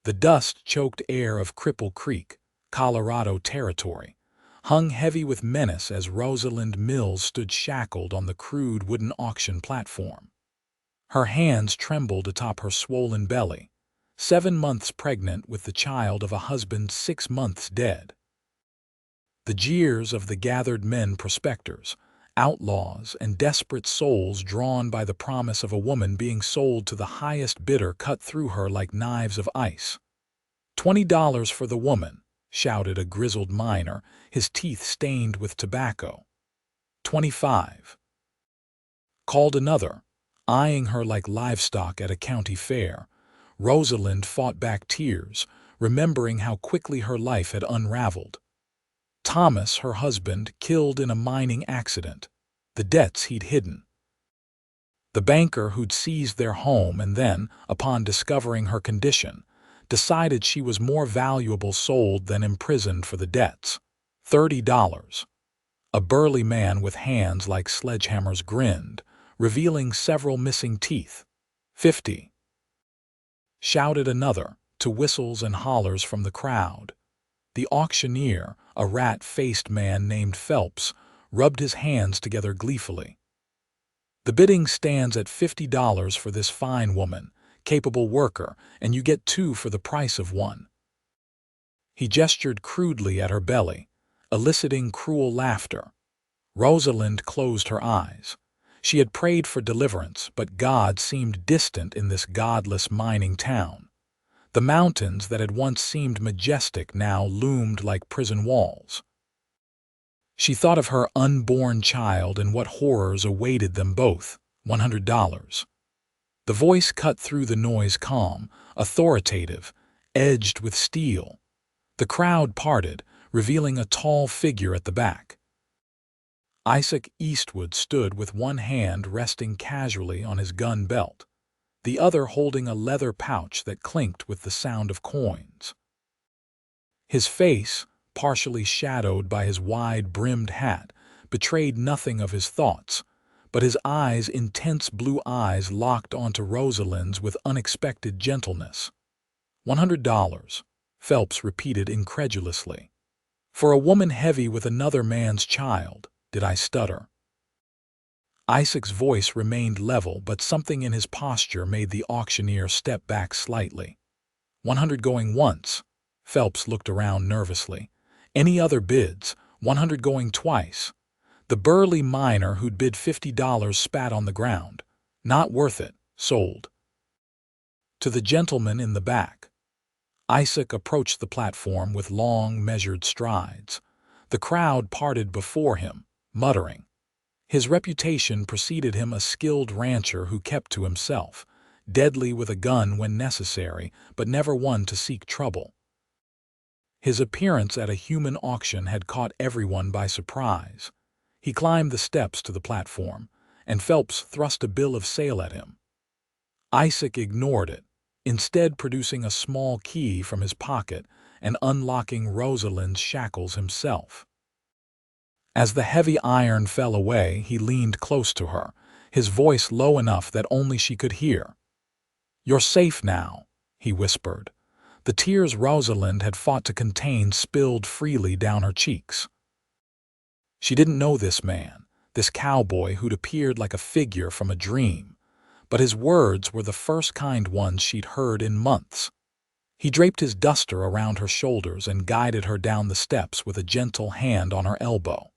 The dust-choked air of Cripple Creek, Colorado territory, hung heavy with menace as Rosalind Mills stood shackled on the crude wooden auction platform. Her hands trembled atop her swollen belly, 7 months pregnant with the child of a husband 6 months dead. The jeers of the gathered men prospectors, outlaws, and desperate souls drawn by the promise of a woman being sold to the highest bidder cut through her like knives of ice. $20 for the woman, shouted a grizzled miner, his teeth stained with tobacco. 25. Called another, eyeing her like livestock at a county fair. Rosalind fought back tears, remembering how quickly her life had unraveled. Thomas, her husband, killed in a mining accident. The debts he'd hidden. The banker who'd seized their home and then, upon discovering her condition, decided she was more valuable sold than imprisoned for the debts. $30. A burly man with hands like sledgehammers grinned, revealing several missing teeth. 50. Shouted another, to whistles and hollers from the crowd. The auctioneer, a rat-faced man named Phelps, rubbed his hands together gleefully. The bidding stands at $50 for this fine woman, capable worker, and you get 2 for the price of 1. He gestured crudely at her belly, eliciting cruel laughter. Rosalind closed her eyes. She had prayed for deliverance, but God seemed distant in this godless mining town. The mountains that had once seemed majestic now loomed like prison walls. She thought of her unborn child and what horrors awaited them both. $100. The voice cut through the noise calm, authoritative, edged with steel. The crowd parted, revealing a tall figure at the back. Isaac Eastwood stood with one hand resting casually on his gun belt, the other holding a leather pouch that clinked with the sound of coins. His face, partially shadowed by his wide-brimmed hat, betrayed nothing of his thoughts, but his eyes, intense blue eyes, locked onto Rosalind's with unexpected gentleness. $100, Phelps repeated incredulously. For a woman heavy with another man's child, did I stutter? Isaac's voice remained level, but something in his posture made the auctioneer step back slightly. 100 going once. Phelps looked around nervously. Any other bids? 100 going twice. The burly miner who'd bid $50 spat on the ground. Not worth it. Sold. To the gentleman in the back. Isaac approached the platform with long, measured strides. The crowd parted before him, muttering. His reputation preceded him, a skilled rancher who kept to himself, deadly with a gun when necessary, but never one to seek trouble. His appearance at a human auction had caught everyone by surprise. He climbed the steps to the platform, and Phelps thrust a bill of sale at him. Isaac ignored it, instead producing a small key from his pocket and unlocking Rosalind's shackles himself. As the heavy iron fell away, he leaned close to her, his voice low enough that only she could hear. "You're safe now," he whispered. The tears Rosalind had fought to contain spilled freely down her cheeks. She didn't know this man, this cowboy who'd appeared like a figure from a dream, but his words were the first kind ones she'd heard in months. He draped his duster around her shoulders and guided her down the steps with a gentle hand on her elbow.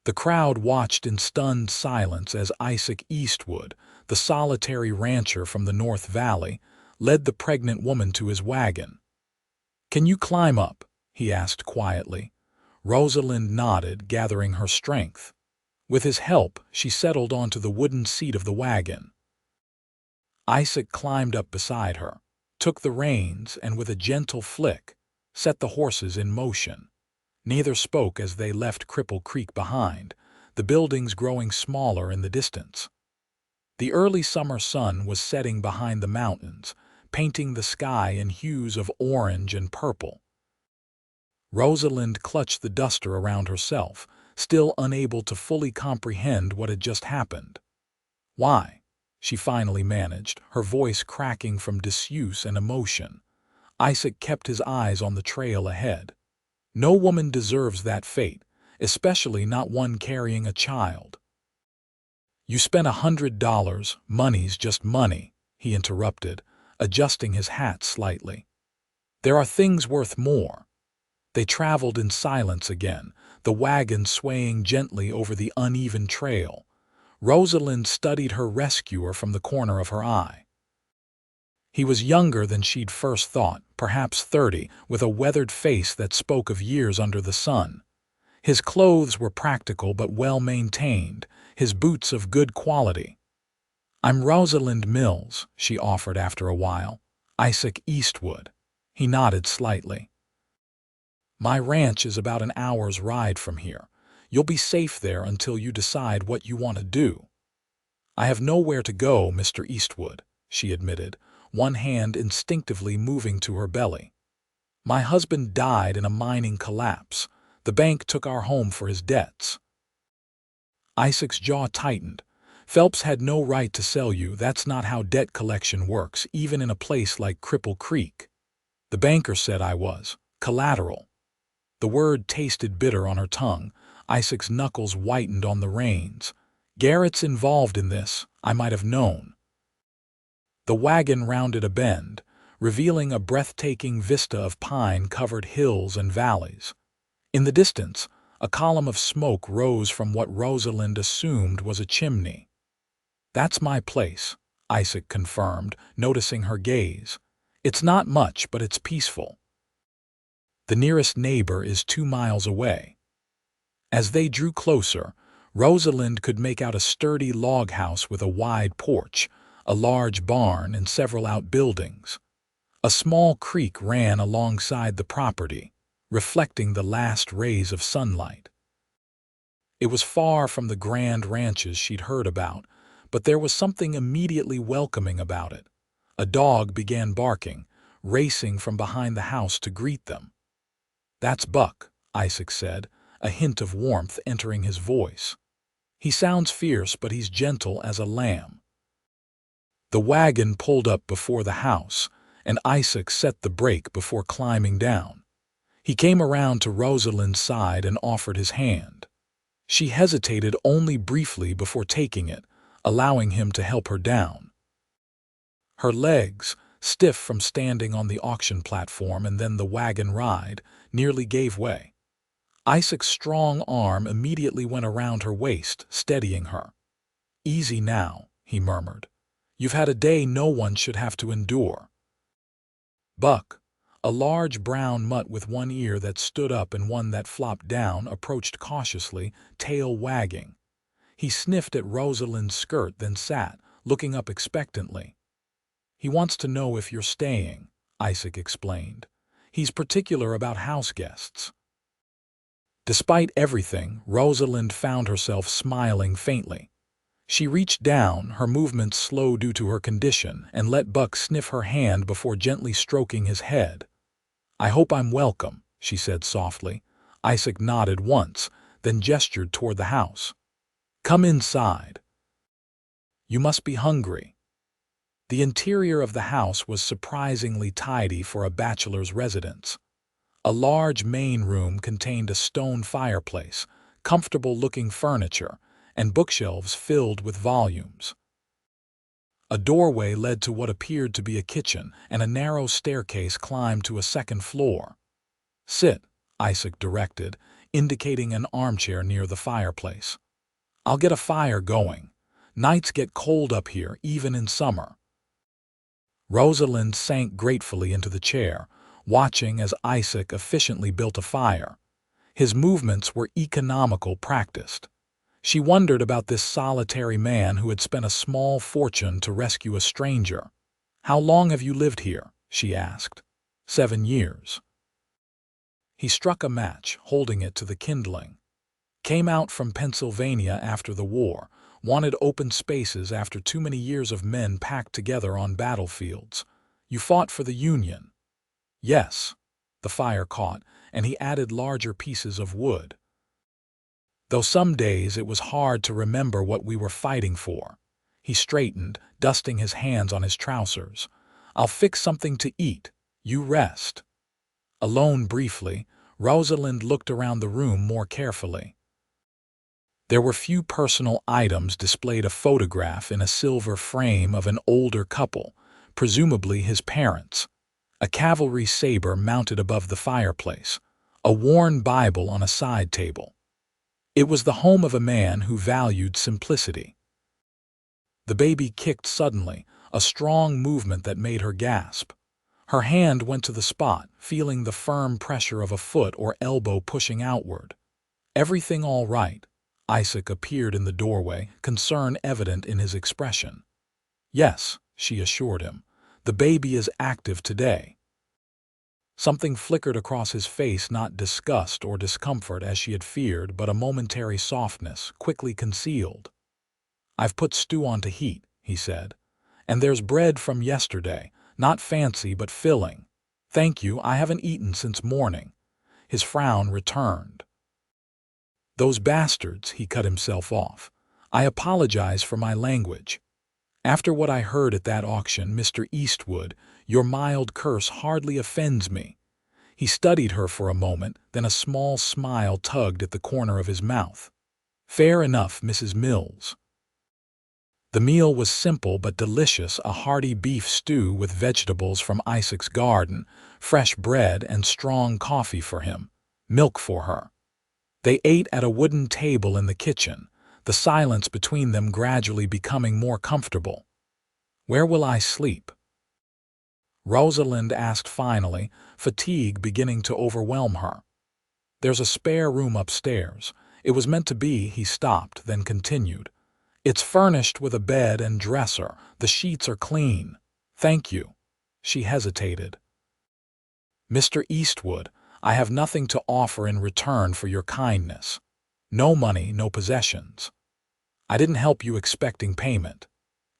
The crowd watched in stunned silence as Isaac Eastwood, the solitary rancher from the North Valley, led the pregnant woman to his wagon. "Can you climb up?" he asked quietly. Rosalind nodded, gathering her strength. With his help, she settled onto the wooden seat of the wagon. Isaac climbed up beside her, took the reins, and with a gentle flick, set the horses in motion. Neither spoke as they left Cripple Creek behind, the buildings growing smaller in the distance. The early summer sun was setting behind the mountains, painting the sky in hues of orange and purple. Rosalind clutched the duster around herself, still unable to fully comprehend what had just happened. "Why?" she finally managed, her voice cracking from disuse and emotion. Isaac kept his eyes on the trail ahead. No woman deserves that fate, especially not one carrying a child. You spent $100, money's just money, he interrupted, adjusting his hat slightly. There are things worth more. They traveled in silence again, the wagon swaying gently over the uneven trail. Rosalind studied her rescuer from the corner of her eye. He was younger than she'd first thought, perhaps 30, with a weathered face that spoke of years under the sun. His clothes were practical but well-maintained, his boots of good quality. "I'm Rosalind Mills," she offered after a while. "Isaac Eastwood." He nodded slightly. "My ranch is about an hour's ride from here. You'll be safe there until you decide what you want to do." "I have nowhere to go, Mr. Eastwood," she admitted, one hand instinctively moving to her belly. "My husband died in a mining collapse. The bank took our home for his debts." Isaac's jaw tightened. "Phelps had no right to sell you. That's not how debt collection works, even in a place like Cripple Creek. The banker said I was collateral." The word tasted bitter on her tongue. Isaac's knuckles whitened on the reins. "Garrett's involved in this. I might have known." The wagon rounded a bend, revealing a breathtaking vista of pine-covered hills and valleys. In the distance, a column of smoke rose from what Rosalind assumed was a chimney. "That's my place," Isaac confirmed, noticing her gaze. "It's not much, but it's peaceful. The nearest neighbor is 2 miles away." As they drew closer, Rosalind could make out a sturdy log house with a wide porch, a large barn, and several outbuildings. A small creek ran alongside the property, reflecting the last rays of sunlight. It was far from the grand ranches she'd heard about, but there was something immediately welcoming about it. A dog began barking, racing from behind the house to greet them. "That's Buck," Isaac said, a hint of warmth entering his voice. "He sounds fierce, but he's gentle as a lamb." The wagon pulled up before the house, and Isaac set the brake before climbing down. He came around to Rosalind's side and offered his hand. She hesitated only briefly before taking it, allowing him to help her down. Her legs, stiff from standing on the auction platform and then the wagon ride, nearly gave way. Isaac's strong arm immediately went around her waist, steadying her. "Easy now," he murmured. "You've had a day no one should have to endure." Buck, a large brown mutt with one ear that stood up and one that flopped down, approached cautiously, tail wagging. He sniffed at Rosalind's skirt, then sat, looking up expectantly. "He wants to know if you're staying," Isaac explained. "He's particular about house guests." Despite everything, Rosalind found herself smiling faintly. She reached down, her movements slow due to her condition, and let Buck sniff her hand before gently stroking his head. "I hope I'm welcome," she said softly. Isaac nodded once, then gestured toward the house. "Come inside. You must be hungry." The interior of the house was surprisingly tidy for a bachelor's residence. A large main room contained a stone fireplace, comfortable-looking furniture, and bookshelves filled with volumes. A doorway led to what appeared to be a kitchen, and a narrow staircase climbed to a second floor. "Sit," Isaac directed, indicating an armchair near the fireplace. "I'll get a fire going. Nights get cold up here, even in summer." Rosalind sank gratefully into the chair, watching as Isaac efficiently built a fire. His movements were economical, practiced. She wondered about this solitary man who had spent a small fortune to rescue a stranger. "How long have you lived here?" she asked. 7 years. He struck a match, holding it to the kindling. "Came out from Pennsylvania after the war, wanted open spaces after too many years of men packed together on battlefields. You fought for the Union." "Yes." The fire caught, and he added larger pieces of wood. "Though some days it was hard to remember what we were fighting for." He straightened, dusting his hands on his trousers. "I'll fix something to eat. You rest." Alone briefly, Rosalind looked around the room more carefully. There were few personal items displayed: a photograph in a silver frame of an older couple, presumably his parents, a cavalry saber mounted above the fireplace, a worn Bible on a side table. It was the home of a man who valued simplicity. The baby kicked suddenly, a strong movement that made her gasp. Her hand went to the spot, feeling the firm pressure of a foot or elbow pushing outward. "Everything all right?" Isaac appeared in the doorway, concern evident in his expression. "Yes," she assured him. "The baby is active today." Something flickered across his face, not disgust or discomfort as she had feared, but a momentary softness, quickly concealed. "I've put stew on to heat," he said. "And there's bread from yesterday, not fancy but filling. Thank you, I haven't eaten since morning." His frown returned. "Those bastards," he cut himself off. "I apologize for my language. After what I heard at that auction, Mr. Eastwood, your mild curse hardly offends me." He studied her for a moment, then a small smile tugged at the corner of his mouth. "Fair enough, Mrs. Mills." The meal was simple but delicious: a hearty beef stew with vegetables from Isaac's garden, fresh bread and strong coffee for him, milk for her. They ate at a wooden table in the kitchen, the silence between them gradually becoming more comfortable. "Where will I sleep?" Rosalind asked finally, fatigue beginning to overwhelm her. "There's a spare room upstairs. It was meant to be." He stopped, then continued. "It's furnished with a bed and dresser. The sheets are clean." "Thank you." She hesitated. "Mr. Eastwood, I have nothing to offer in return for your kindness. No money, no possessions. I didn't help you expecting payment.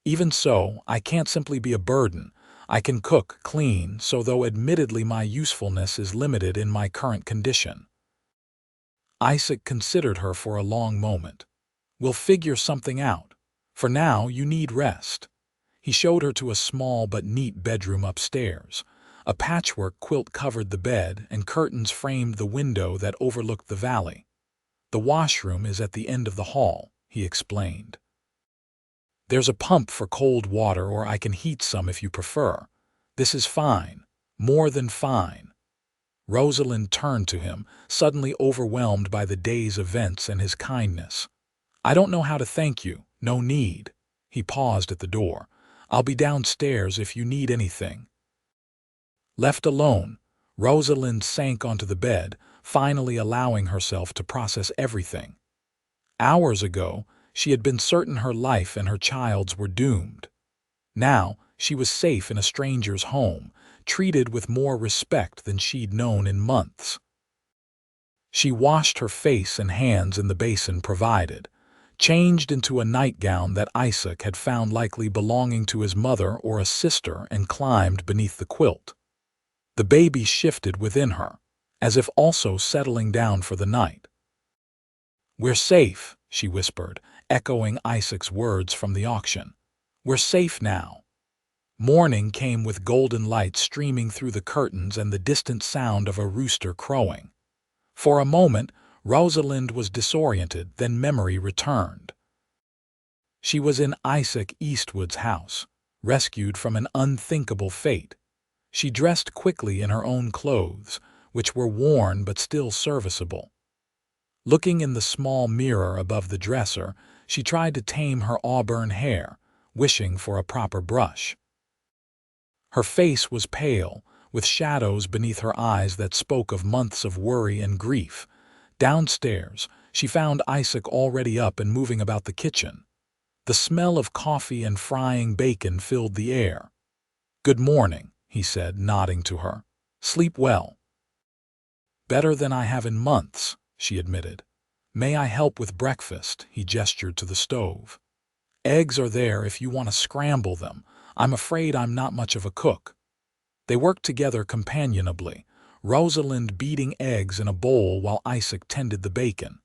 Even so, I can't simply be a burden. I can cook, clean, so though admittedly my usefulness is limited in my current condition." Isaac considered her for a long moment. "We'll figure something out. For now, you need rest." He showed her to a small but neat bedroom upstairs. A patchwork quilt covered the bed, and curtains framed the window that overlooked the valley. "The washroom is at the end of the hall," he explained. "There's a pump for cold water, or I can heat some if you prefer. This is fine, more than fine." Rosalind turned to him, suddenly overwhelmed by the day's events and his kindness. "I don't know how to thank you. No need." He paused at the door. "I'll be downstairs if you need anything." Left alone, Rosalind sank onto the bed, finally allowing herself to process everything. Hours ago, she had been certain her life and her child's were doomed. Now, she was safe in a stranger's home, treated with more respect than she'd known in months. She washed her face and hands in the basin provided, changed into a nightgown that Isaac had found likely belonging to his mother or a sister, and climbed beneath the quilt. The baby shifted within her, as if also settling down for the night. "We're safe," she whispered, echoing Isaac's words from the auction. "We're safe now." Morning came with golden light streaming through the curtains and the distant sound of a rooster crowing. For a moment, Rosalind was disoriented, then memory returned. She was in Isaac Eastwood's house, rescued from an unthinkable fate. She dressed quickly in her own clothes, which were worn but still serviceable. Looking in the small mirror above the dresser, she tried to tame her auburn hair, wishing for a proper brush. Her face was pale, with shadows beneath her eyes that spoke of months of worry and grief. Downstairs, she found Isaac already up and moving about the kitchen. The smell of coffee and frying bacon filled the air. "Good morning," he said, nodding to her. "Sleep well?" "Better than I have in months," she admitted. "May I help with breakfast?" He gestured to the stove. "Eggs are there if you want to scramble them. I'm afraid I'm not much of a cook." They worked together companionably, Rosalind beating eggs in a bowl while Isaac tended the bacon.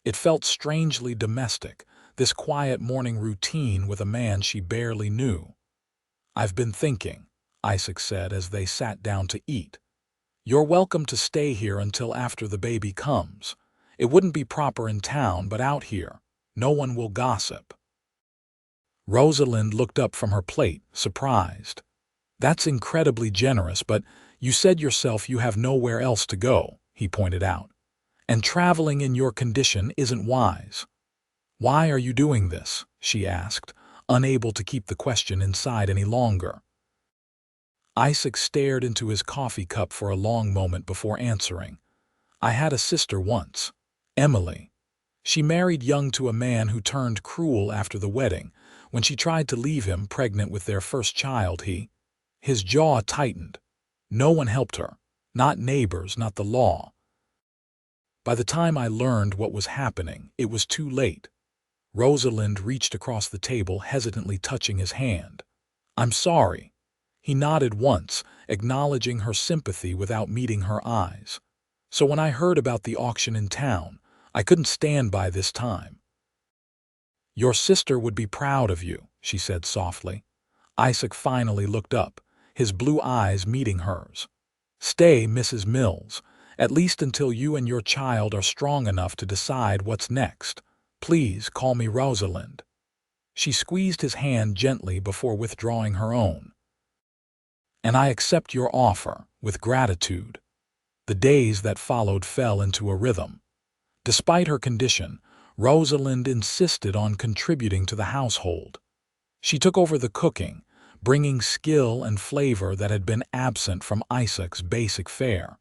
It felt strangely domestic, this quiet morning routine with a man she barely knew. "I've been thinking," Isaac said as they sat down to eat. "You're welcome to stay here until after the baby comes. It wouldn't be proper in town, but out here, no one will gossip." Rosalind looked up from her plate, surprised. "That's incredibly generous, but you said yourself you have nowhere else to go," he pointed out. "And traveling in your condition isn't wise." "Why are you doing this?" she asked, unable to keep the question inside any longer. Isaac stared into his coffee cup for a long moment before answering. "I had a sister once, Emily. She married young to a man who turned cruel after the wedding. When she tried to leave him pregnant with their first child, his jaw tightened. No one helped her, not neighbors, not the law. By the time I learned what was happening, it was too late." Rosalind reached across the table, hesitantly touching his hand. "I'm sorry." He nodded once, acknowledging her sympathy without meeting her eyes. "So when I heard about the auction in town, I couldn't stand by this time." "Your sister would be proud of you," she said softly. Isaac finally looked up, his blue eyes meeting hers. "Stay, Mrs. Mills, at least until you and your child are strong enough to decide what's next. Please call me Rosalind." She squeezed his hand gently before withdrawing her own. "And I accept your offer, with gratitude." The days that followed fell into a rhythm. Despite her condition, Rosalind insisted on contributing to the household. She took over the cooking, bringing skill and flavor that had been absent from Isaac's basic fare.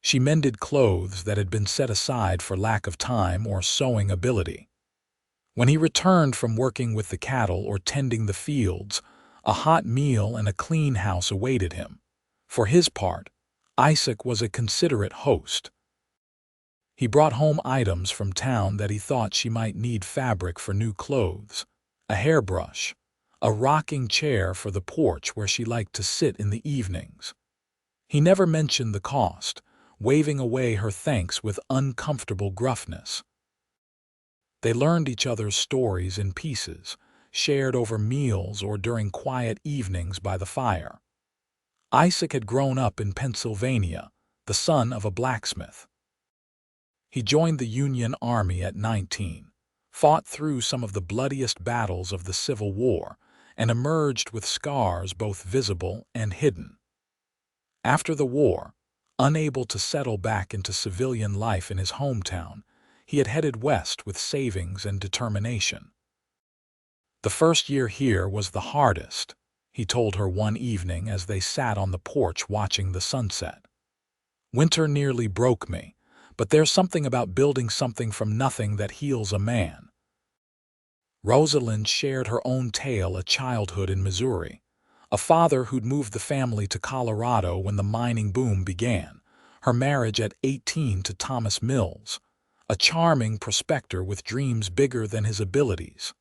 She mended clothes that had been set aside for lack of time or sewing ability. When he returned from working with the cattle or tending the fields, a hot meal and a clean house awaited him. For his part, Isaac was a considerate host. He brought home items from town that he thought she might need: fabric for new clothes, a hairbrush, a rocking chair for the porch where she liked to sit in the evenings. He never mentioned the cost, waving away her thanks with uncomfortable gruffness. They learned each other's stories in pieces, shared over meals or during quiet evenings by the fire. Isaac had grown up in Pennsylvania, the son of a blacksmith. He joined the Union Army at 19, fought through some of the bloodiest battles of the Civil War, and emerged with scars both visible and hidden. After the war, unable to settle back into civilian life in his hometown, he had headed west with savings and determination. "The first year here was the hardest," he told her one evening as they sat on the porch watching the sunset. "Winter nearly broke me, but there's something about building something from nothing that heals a man." Rosalind shared her own tale: a childhood in Missouri, a father who'd moved the family to Colorado when the mining boom began, her marriage at 18 to Thomas Mills, a charming prospector with dreams bigger than his abilities.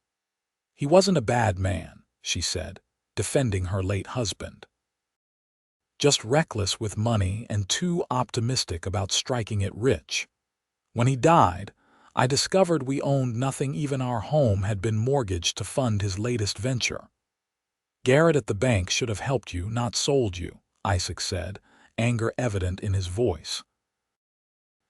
"He wasn't a bad man," she said, defending her late husband. "Just reckless with money and too optimistic about striking it rich. When he died, I discovered we owned nothing. Even our home had been mortgaged to fund his latest venture." "Garrett at the bank should have helped you, not sold you," Isaac said, anger evident in his voice.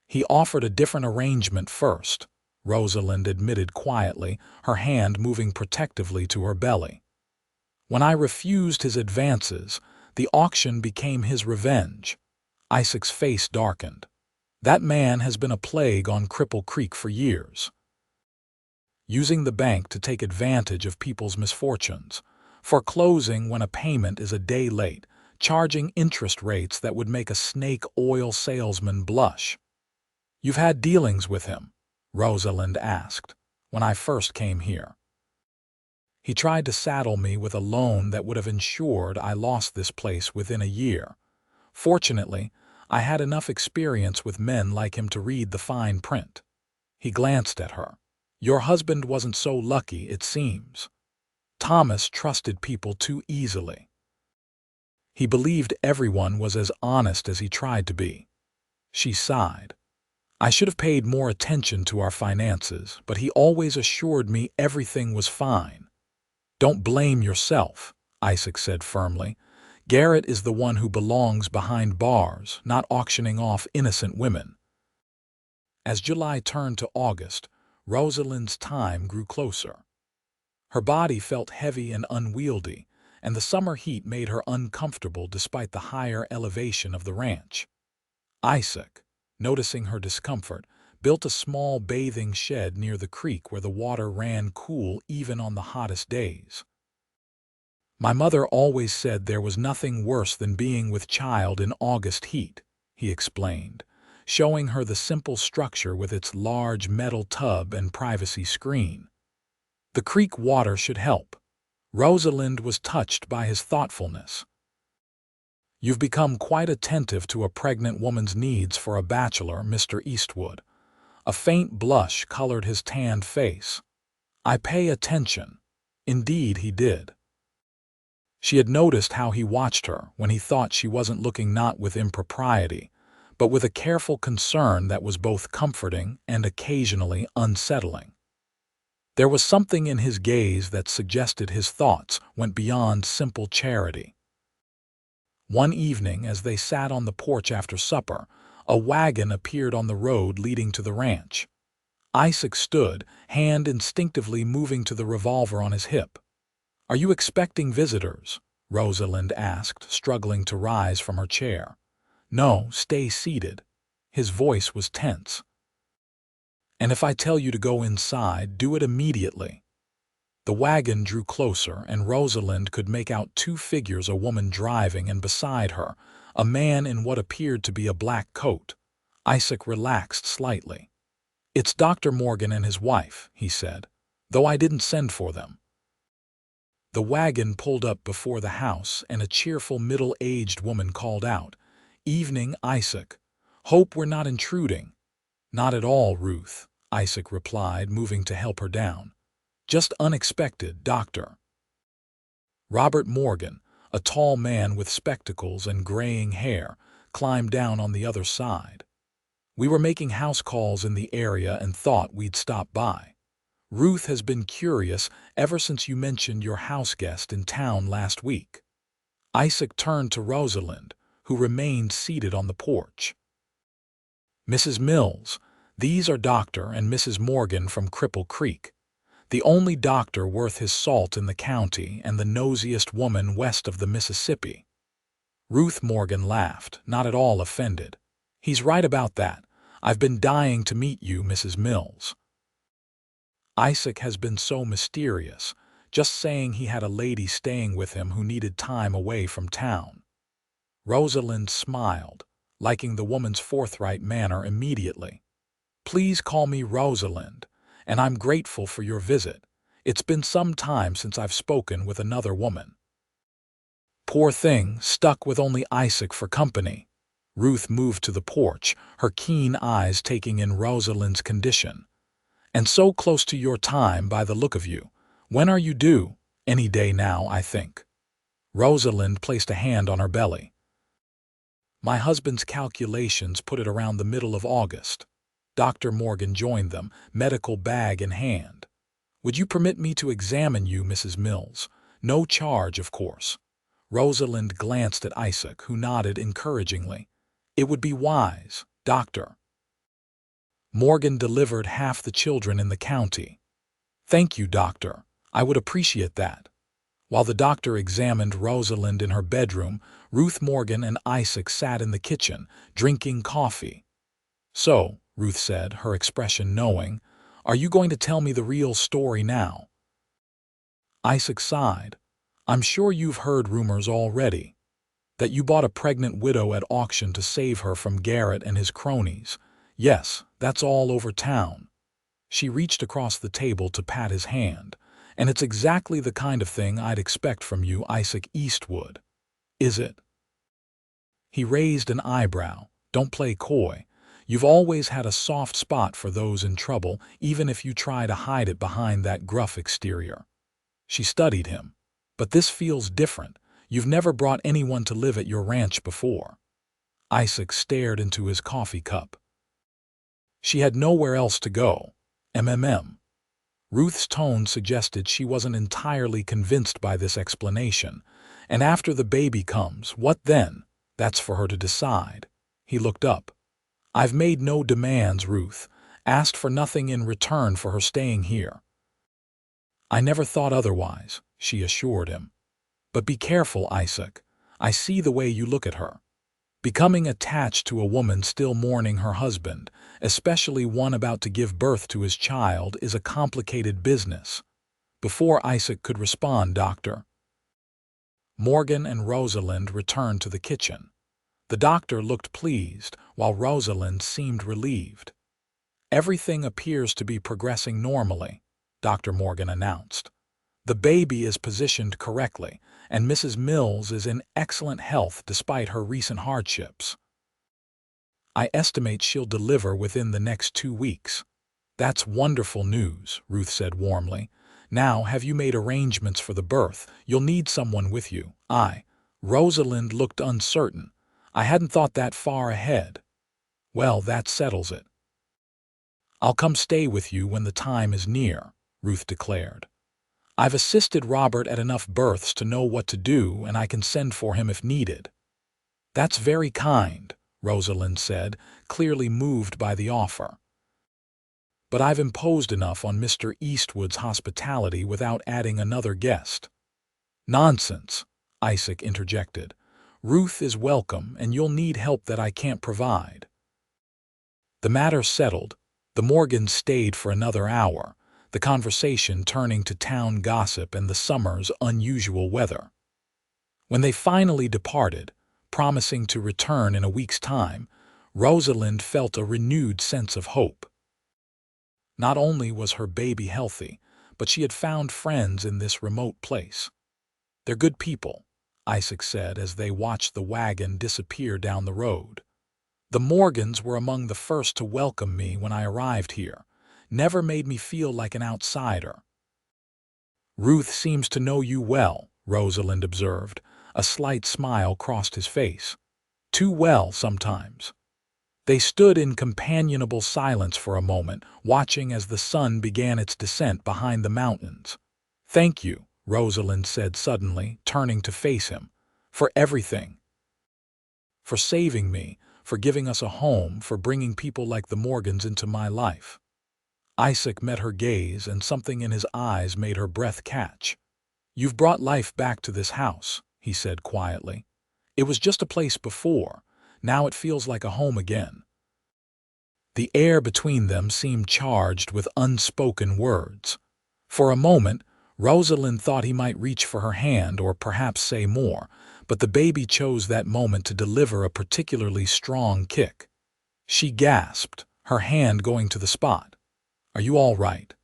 "He offered a different arrangement first," Rosalind admitted quietly, her hand moving protectively to her belly. "When I refused his advances, the auction became his revenge." Isaac's face darkened. "That man has been a plague on Cripple Creek for years. Using the bank to take advantage of people's misfortunes, foreclosing when a payment is a day late, charging interest rates that would make a snake oil salesman blush." "You've had dealings with him?" Rosalind asked. "When I first came here, he tried to saddle me with a loan that would have ensured I lost this place within a year. Fortunately, I had enough experience with men like him to read the fine print." He glanced at her. "Your husband wasn't so lucky, it seems. Thomas trusted people too easily. He believed everyone was as honest as he tried to be." She sighed. "I should have paid more attention to our finances, but he always assured me everything was fine." "Don't blame yourself," Isaac said firmly. Garrett is the one who belongs behind bars, not auctioning off innocent women. As July turned to August, Rosalind's time grew closer. Her body felt heavy and unwieldy, and the summer heat made her uncomfortable despite the higher elevation of the ranch. Isaac, noticing her discomfort, built a small bathing shed near the creek where the water ran cool even on the hottest days. "My mother always said there was nothing worse than being with child in August heat," he explained, showing her the simple structure with its large metal tub and privacy screen. The creek water should help. Rosalind was touched by his thoughtfulness. "You've become quite attentive to a pregnant woman's needs for a bachelor, Mr. Eastwood." A faint blush colored his tanned face. "I pay attention." Indeed, he did. She had noticed how he watched her when he thought she wasn't looking, not with impropriety, but with a careful concern that was both comforting and occasionally unsettling. There was something in his gaze that suggested his thoughts went beyond simple charity. One evening, as they sat on the porch after supper, a wagon appeared on the road leading to the ranch. Isaac stood, hand instinctively moving to the revolver on his hip. "Are you expecting visitors?" Rosalind asked, struggling to rise from her chair. "No, stay seated." His voice was tense. "And if I tell you to go inside, do it immediately." The wagon drew closer, and Rosalind could make out two figures, a woman driving and beside her, a man in what appeared to be a black coat. Isaac relaxed slightly. "It's Dr. Morgan and his wife," he said, "though I didn't send for them." The wagon pulled up before the house, and a cheerful middle-aged woman called out, "Evening, Isaac. Hope we're not intruding." "Not at all, Ruth," Isaac replied, moving to help her down. "Just unexpected, Doctor." Robert Morgan, a tall man with spectacles and graying hair, climbed down on the other side. "We were making house calls in the area and thought we'd stop by. Ruth has been curious ever since you mentioned your house guest in town last week." Isaac turned to Rosalind, who remained seated on the porch. "Mrs. Mills, these are Dr. and Mrs. Morgan from Cripple Creek. The only doctor worth his salt in the county and the nosiest woman west of the Mississippi." Ruth Morgan laughed, not at all offended. "He's right about that. I've been dying to meet you, Mrs. Mills." Isaac has been so mysterious, just saying he had a lady staying with him who needed time away from town. Rosalind smiled, liking the woman's forthright manner immediately. "Please call me Rosalind, and I'm grateful for your visit. It's been some time since I've spoken with another woman." "Poor thing, stuck with only Isaac for company." Ruth moved to the porch, her keen eyes taking in Rosalind's condition. "And so close to your time by the look of you. When are you due?" "Any day now, I think." Rosalind placed a hand on her belly. "My husband's calculations put it around the middle of August." Dr. Morgan joined them, medical bag in hand. "Would you permit me to examine you, Mrs. Mills? No charge, of course." Rosalind glanced at Isaac, who nodded encouragingly. "It would be wise, Doctor." Morgan delivered half the children in the county. "Thank you, Doctor. I would appreciate that." While the doctor examined Rosalind in her bedroom, Ruth Morgan and Isaac sat in the kitchen, drinking coffee. "So," Ruth said, her expression knowing, "are you going to tell me the real story now?" Isaac sighed. "I'm sure you've heard rumors already. That you bought a pregnant widow at auction to save her from Garrett and his cronies. Yes, that's all over town." She reached across the table to pat his hand. "And it's exactly the kind of thing I'd expect from you, Isaac Eastwood." "Is it?" He raised an eyebrow. "Don't play coy. You've always had a soft spot for those in trouble, even if you try to hide it behind that gruff exterior." She studied him. "But this feels different. You've never brought anyone to live at your ranch before." Isaac stared into his coffee cup. "She had nowhere else to go. MMM." Ruth's tone suggested she wasn't entirely convinced by this explanation, And after the baby comes, what then? That's for her to decide. He looked up. I've made no demands, Ruth. Asked for nothing in return for her staying here. I never thought otherwise, she assured him. But be careful, Isaac. I see the way you look at her. Becoming attached to a woman still mourning her husband, especially one about to give birth to his child, is a complicated business. Before Isaac could respond, Dr. Morgan and Rosalind returned to the kitchen. The doctor looked pleased, while Rosalind seemed relieved. Everything appears to be progressing normally, Dr. Morgan announced. The baby is positioned correctly, and Mrs. Mills is in excellent health despite her recent hardships. I estimate she'll deliver within the next 2 weeks. That's wonderful news, Ruth said warmly. Now, have you made arrangements for the birth? You'll need someone with you. Rosalind looked uncertain. I hadn't thought that far ahead. Well, that settles it. I'll come stay with you when the time is near, Ruth declared. I've assisted Robert at enough births to know what to do, and I can send for him if needed. That's very kind, Rosalind said, clearly moved by the offer. But I've imposed enough on Mr. Eastwood's hospitality without adding another guest. Nonsense, Isaac interjected. Ruth is welcome, and you'll need help that I can't provide. The matter settled, the Morgans stayed for another hour, the conversation turning to town gossip and the summer's unusual weather. When they finally departed, promising to return in a week's time, Rosalind felt a renewed sense of hope. Not only was her baby healthy, but she had found friends in this remote place. They're good people, Isaac said as they watched the wagon disappear down the road. The Morgans were among the first to welcome me when I arrived here, never made me feel like an outsider. Ruth seems to know you well, Rosalind observed. A slight smile crossed his face. Too well, sometimes. They stood in companionable silence for a moment, watching as the sun began its descent behind the mountains. Thank you, Rosalind said suddenly, turning to face him. For everything. For saving me, for giving us a home, for bringing people like the Morgans into my life. Isaac met her gaze, and something in his eyes made her breath catch. You've brought life back to this house, he said quietly. It was just a place before. Now it feels like a home again. The air between them seemed charged with unspoken words. For a moment, Rosalind thought he might reach for her hand or perhaps say more, but the baby chose that moment to deliver a particularly strong kick. She gasped, her hand going to the spot. Are you all right?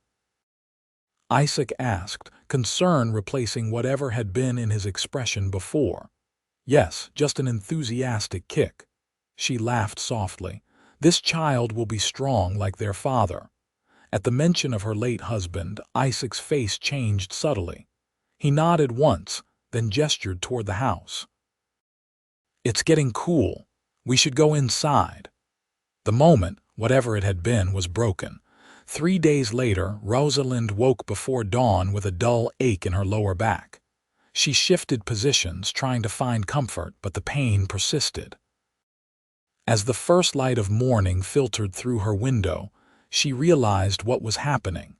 Isaac asked, concern replacing whatever had been in his expression before. Yes, just an enthusiastic kick. She laughed softly. This child will be strong like their father. At the mention of her late husband, Isaac's face changed subtly. He nodded once, then gestured toward the house. It's getting cool. We should go inside. The moment, whatever it had been, was broken. 3 days later, Rosalind woke before dawn with a dull ache in her lower back. She shifted positions, trying to find comfort, but the pain persisted. As the first light of morning filtered through her window, she realized what was happening.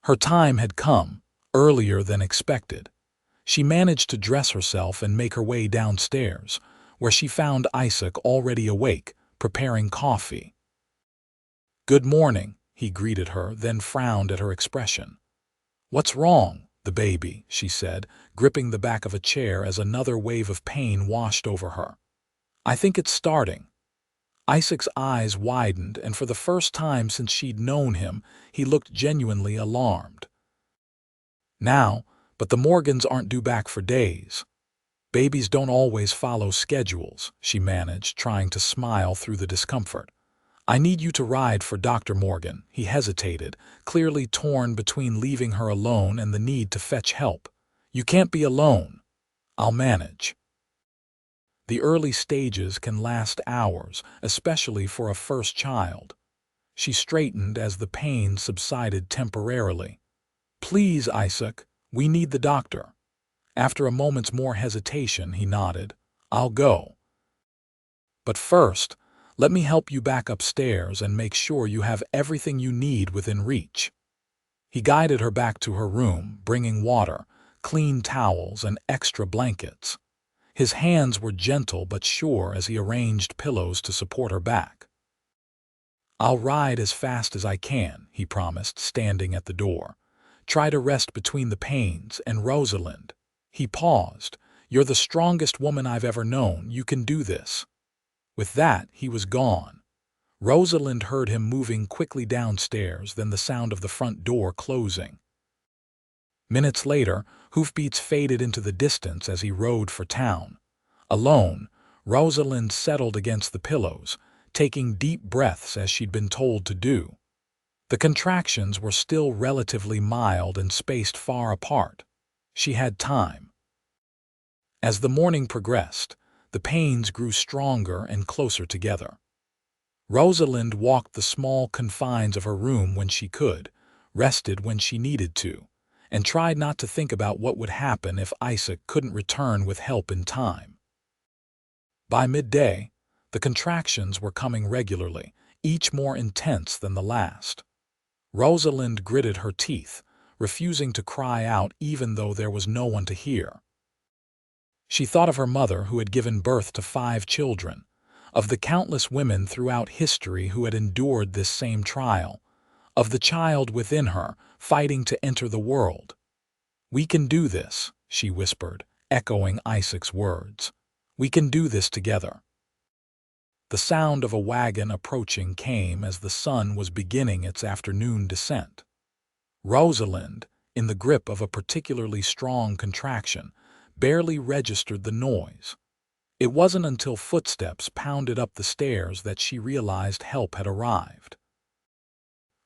Her time had come, earlier than expected. She managed to dress herself and make her way downstairs, where she found Isaac already awake, preparing coffee. Good morning, he greeted her, then frowned at her expression. What's wrong, the baby, she said, gripping the back of a chair as another wave of pain washed over her. I think it's starting. Isaac's eyes widened, and for the first time since she'd known him, he looked genuinely alarmed. Now, but the Morgans aren't due back for days. Babies don't always follow schedules, she managed, trying to smile through the discomfort. I need you to ride for Dr. Morgan. He hesitated, clearly torn between leaving her alone and the need to fetch help. You can't be alone. I'll manage. The early stages can last hours, especially for a first child. She straightened as the pain subsided temporarily. Please, Isaac, we need the doctor. After a moment's more hesitation, he nodded. "I'll go. But first, let me help you back upstairs and make sure you have everything you need within reach." He guided her back to her room, bringing water, clean towels, and extra blankets. His hands were gentle but sure as he arranged pillows to support her back. "I'll ride as fast as I can," he promised, standing at the door. "Try to rest between the pains, and Rosalind." He paused. "You're the strongest woman I've ever known. You can do this." With that, he was gone. Rosalind heard him moving quickly downstairs, then the sound of the front door closing. Minutes later, hoofbeats faded into the distance as he rode for town. Alone, Rosalind settled against the pillows, taking deep breaths as she'd been told to do. The contractions were still relatively mild and spaced far apart. She had time. As the morning progressed, the pains grew stronger and closer together. Rosalind walked the small confines of her room when she could, rested when she needed to, and tried not to think about what would happen if Isaac couldn't return with help in time. By midday, the contractions were coming regularly, each more intense than the last. Rosalind gritted her teeth, refusing to cry out even though there was no one to hear. She thought of her mother who had given birth to 5 children, of the countless women throughout history who had endured this same trial, of the child within her fighting to enter the world. "We can do this," she whispered, echoing Isaac's words. "We can do this together." The sound of a wagon approaching came as the sun was beginning its afternoon descent. Rosalind, in the grip of a particularly strong contraction, barely registered the noise. It wasn't until footsteps pounded up the stairs that she realized help had arrived.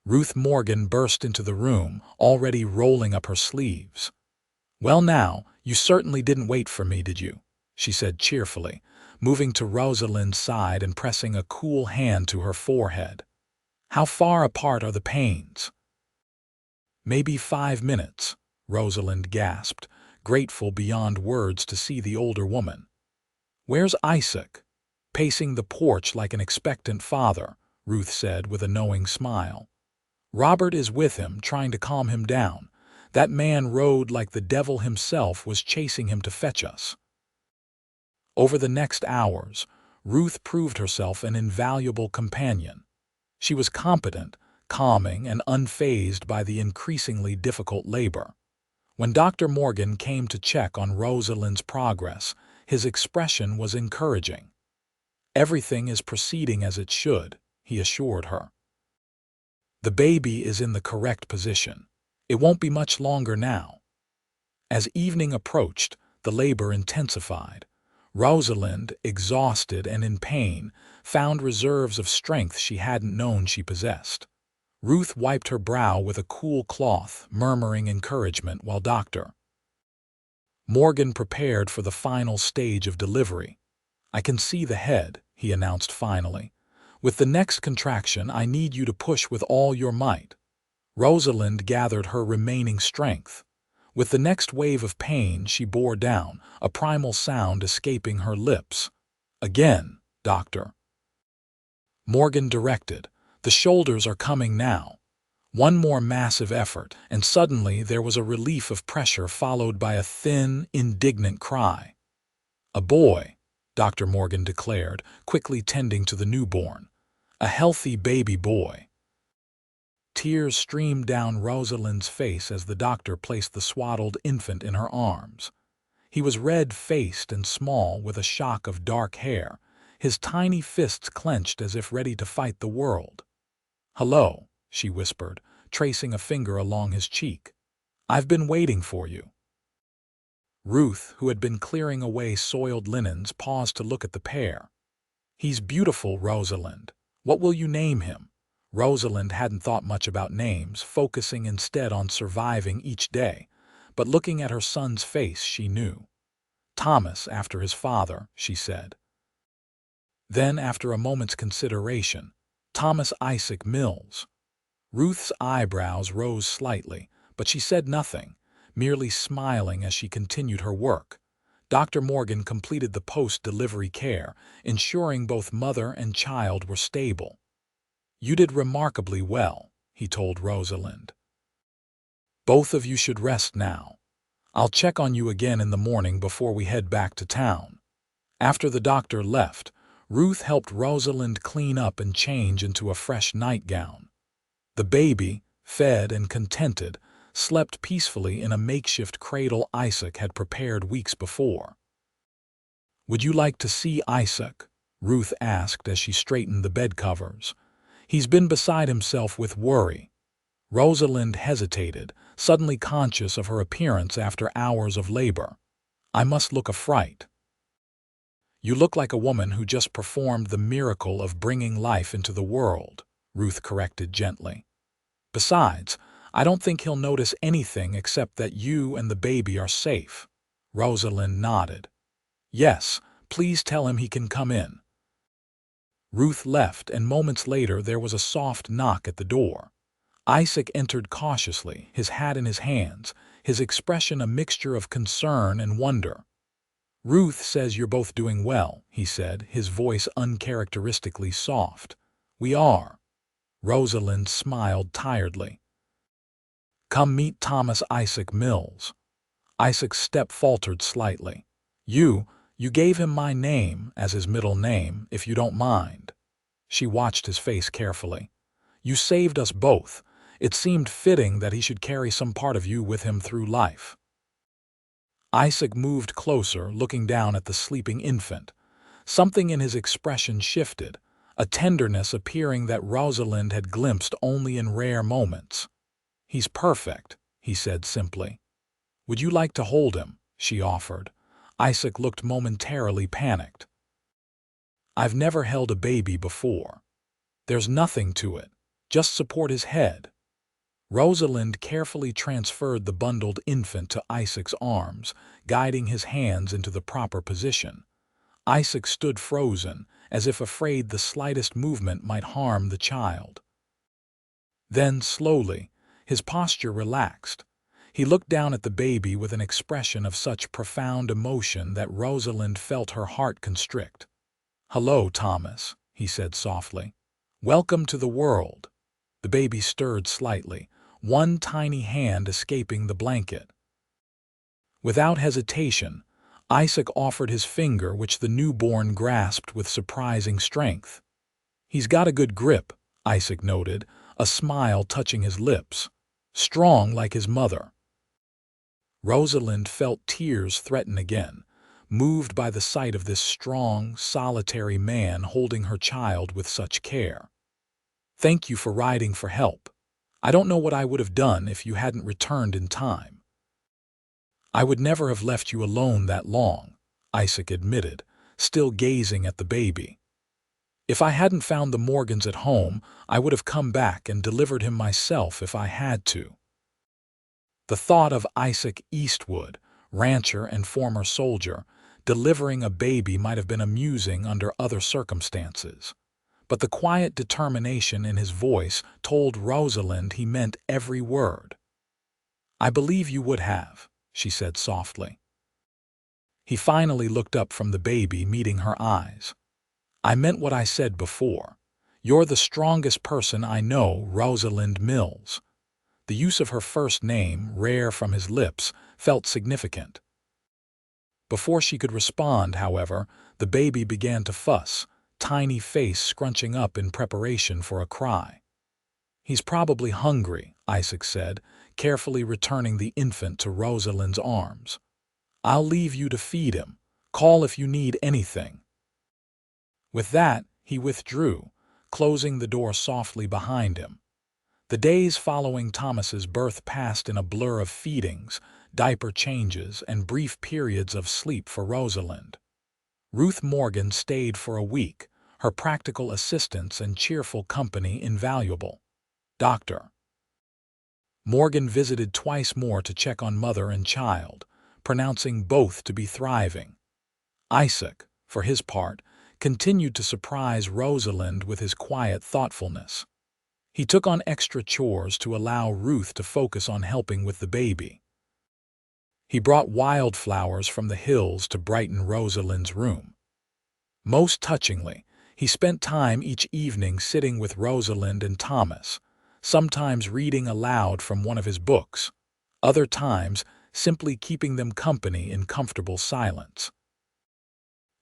Ruth Morgan burst into the room, already rolling up her sleeves. "Well now, you certainly didn't wait for me, did you?" she said cheerfully, moving to Rosalind's side and pressing a cool hand to her forehead. "How far apart are the pains?" "Maybe 5 minutes," Rosalind gasped, grateful beyond words to see the older woman. "Where's Isaac?" "Pacing the porch like an expectant father," Ruth said with a knowing smile. "Robert is with him, trying to calm him down. That man rode like the devil himself was chasing him to fetch us." Over the next hours, Ruth proved herself an invaluable companion. She was competent, calming, and unfazed by the increasingly difficult labor. When Dr. Morgan came to check on Rosalind's progress, his expression was encouraging. "Everything is proceeding as it should," he assured her. "The baby is in the correct position. It won't be much longer now." As evening approached, the labor intensified. Rosalind, exhausted and in pain, found reserves of strength she hadn't known she possessed. Ruth wiped her brow with a cool cloth, murmuring encouragement while Dr. Morgan prepared for the final stage of delivery. "I can see the head," he announced finally. "With the next contraction, I need you to push with all your might." Rosalind gathered her remaining strength. With the next wave of pain, she bore down, a primal sound escaping her lips. "Again, Doctor." Morgan directed. "The shoulders are coming now." One more massive effort, and suddenly there was a relief of pressure followed by a thin, indignant cry. "A boy," Dr. Morgan declared, quickly tending to the newborn. "A healthy baby boy." Tears streamed down Rosalind's face as the doctor placed the swaddled infant in her arms. He was red-faced and small, with a shock of dark hair, his tiny fists clenched as if ready to fight the world. "Hello," she whispered, tracing a finger along his cheek. "I've been waiting for you." Ruth, who had been clearing away soiled linens, paused to look at the pair. "He's beautiful, Rosalind. What will you name him?" Rosalind hadn't thought much about names, focusing instead on surviving each day, but looking at her son's face, she knew. "Thomas, after his father," she said. Then, after a moment's consideration, "Thomas Isaac Mills." Ruth's eyebrows rose slightly, but she said nothing, merely smiling as she continued her work. Dr. Morgan completed the post-delivery care, ensuring both mother and child were stable. "You did remarkably well," he told Rosalind. "Both of you should rest now. I'll check on you again in the morning before we head back to town." After the doctor left, Ruth helped Rosalind clean up and change into a fresh nightgown. The baby, fed and contented, slept peacefully in a makeshift cradle Isaac had prepared weeks before. "Would you like to see Isaac?" Ruth asked as she straightened the bed covers. "He's been beside himself with worry." Rosalind hesitated, suddenly conscious of her appearance after hours of labor. "I must look a fright." "You look like a woman who just performed the miracle of bringing life into the world," Ruth corrected gently. "Besides, I don't think he'll notice anything except that you and the baby are safe." Rosalind nodded. "Yes, please tell him he can come in." Ruth left, and moments later there was a soft knock at the door. Isaac entered cautiously, his hat in his hands, his expression a mixture of concern and wonder. "Ruth says you're both doing well," he said, his voice uncharacteristically soft. "We are." Rosalind smiled tiredly. "Come meet Thomas Isaac Mills." Isaac's step faltered slightly. You gave him my name as his middle name, if you don't mind." She watched his face carefully. "You saved us both. It seemed fitting that he should carry some part of you with him through life." Isaac moved closer, looking down at the sleeping infant. Something in his expression shifted, a tenderness appearing that Rosalind had glimpsed only in rare moments. "He's perfect," he said simply. "Would you like to hold him?" she offered. Isaac looked momentarily panicked. "I've never held a baby before. There's nothing to it. Just support his head." Rosalind carefully transferred the bundled infant to Isaac's arms, guiding his hands into the proper position. Isaac stood frozen, as if afraid the slightest movement might harm the child. Then, slowly, his posture relaxed. He looked down at the baby with an expression of such profound emotion that Rosalind felt her heart constrict. "Hello, Thomas," he said softly. "Welcome to the world." The baby stirred slightly, one tiny hand escaping the blanket. Without hesitation, Isaac offered his finger, which the newborn grasped with surprising strength. "He's got a good grip," Isaac noted, a smile touching his lips. "Strong like his mother." Rosalind felt tears threaten again, moved by the sight of this strong, solitary man holding her child with such care. "Thank you for riding for help. I don't know what I would have done if you hadn't returned in time." "I would never have left you alone that long," Isaac admitted, still gazing at the baby. "If I hadn't found the Morgans at home, I would have come back and delivered him myself if I had to." The thought of Isaac Eastwood, rancher and former soldier, delivering a baby might have been amusing under other circumstances. But the quiet determination in his voice told Rosalind he meant every word. "I believe you would have," she said softly. He finally looked up from the baby, meeting her eyes. "I meant what I said before. You're the strongest person I know, Rosalind Mills." The use of her first name, rare from his lips, felt significant. Before she could respond, however, the baby began to fuss, tiny face scrunching up in preparation for a cry. "He's probably hungry," Isaac said, carefully returning the infant to Rosalind's arms. "I'll leave you to feed him. Call if you need anything." With that, he withdrew, closing the door softly behind him. The days following Thomas's birth passed in a blur of feedings, diaper changes, and brief periods of sleep for Rosalind. Ruth Morgan stayed for a week, her practical assistance and cheerful company invaluable. Dr. Morgan visited twice more to check on mother and child, pronouncing both to be thriving. Isaac, for his part, continued to surprise Rosalind with his quiet thoughtfulness. He took on extra chores to allow Ruth to focus on helping with the baby. He brought wildflowers from the hills to brighten Rosalind's room. Most touchingly, he spent time each evening sitting with Rosalind and Thomas, sometimes reading aloud from one of his books, other times simply keeping them company in comfortable silence.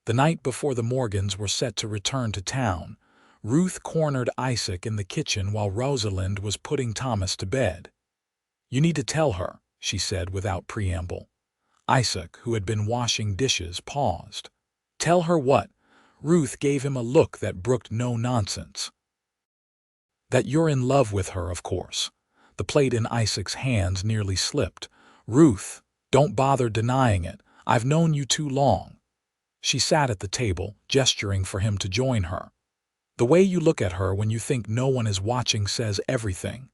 The night before the Morgans were set to return to town, Ruth cornered Isaac in the kitchen while Rosalind was putting Thomas to bed. "You need to tell her," she said without preamble. Isaac, who had been washing dishes, paused. "Tell her what?" Ruth gave him a look that brooked no nonsense. "That you're in love with her, of course." The plate in Isaac's hands nearly slipped. "Ruth, don't bother denying it. I've known you too long." She sat at the table, gesturing for him to join her. "The way you look at her when you think no one is watching says everything."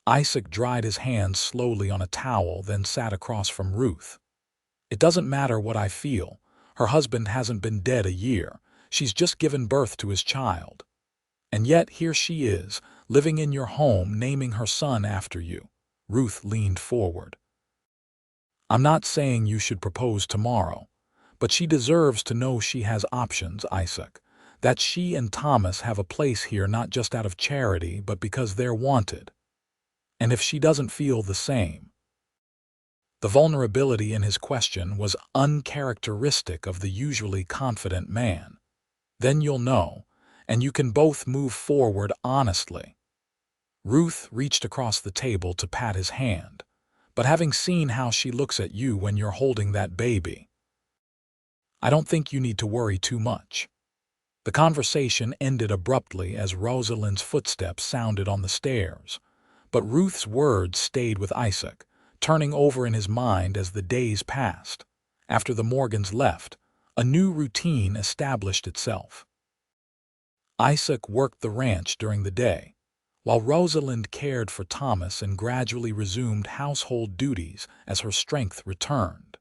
Isaac dried his hands slowly on a towel, then sat across from Ruth. "It doesn't matter what I feel. Her husband hasn't been dead a year. She's just given birth to his child. And yet here she is, living in your home, naming her son after you." Ruth leaned forward. "I'm not saying you should propose tomorrow, but she deserves to know she has options, Isaac. That she and Thomas have a place here not just out of charity, but because they're wanted. And if she doesn't feel the same—" The vulnerability in his question was uncharacteristic of the usually confident man. "Then you'll know, and you can both move forward honestly." Ruth reached across the table to pat his hand. "But having seen how she looks at you when you're holding that baby, I don't think you need to worry too much." The conversation ended abruptly as Rosalind's footsteps sounded on the stairs. But Ruth's words stayed with Isaac, turning over in his mind as the days passed. After the Morgans left, a new routine established itself. Isaac worked the ranch during the day, while Rosalind cared for Thomas and gradually resumed household duties as her strength returned.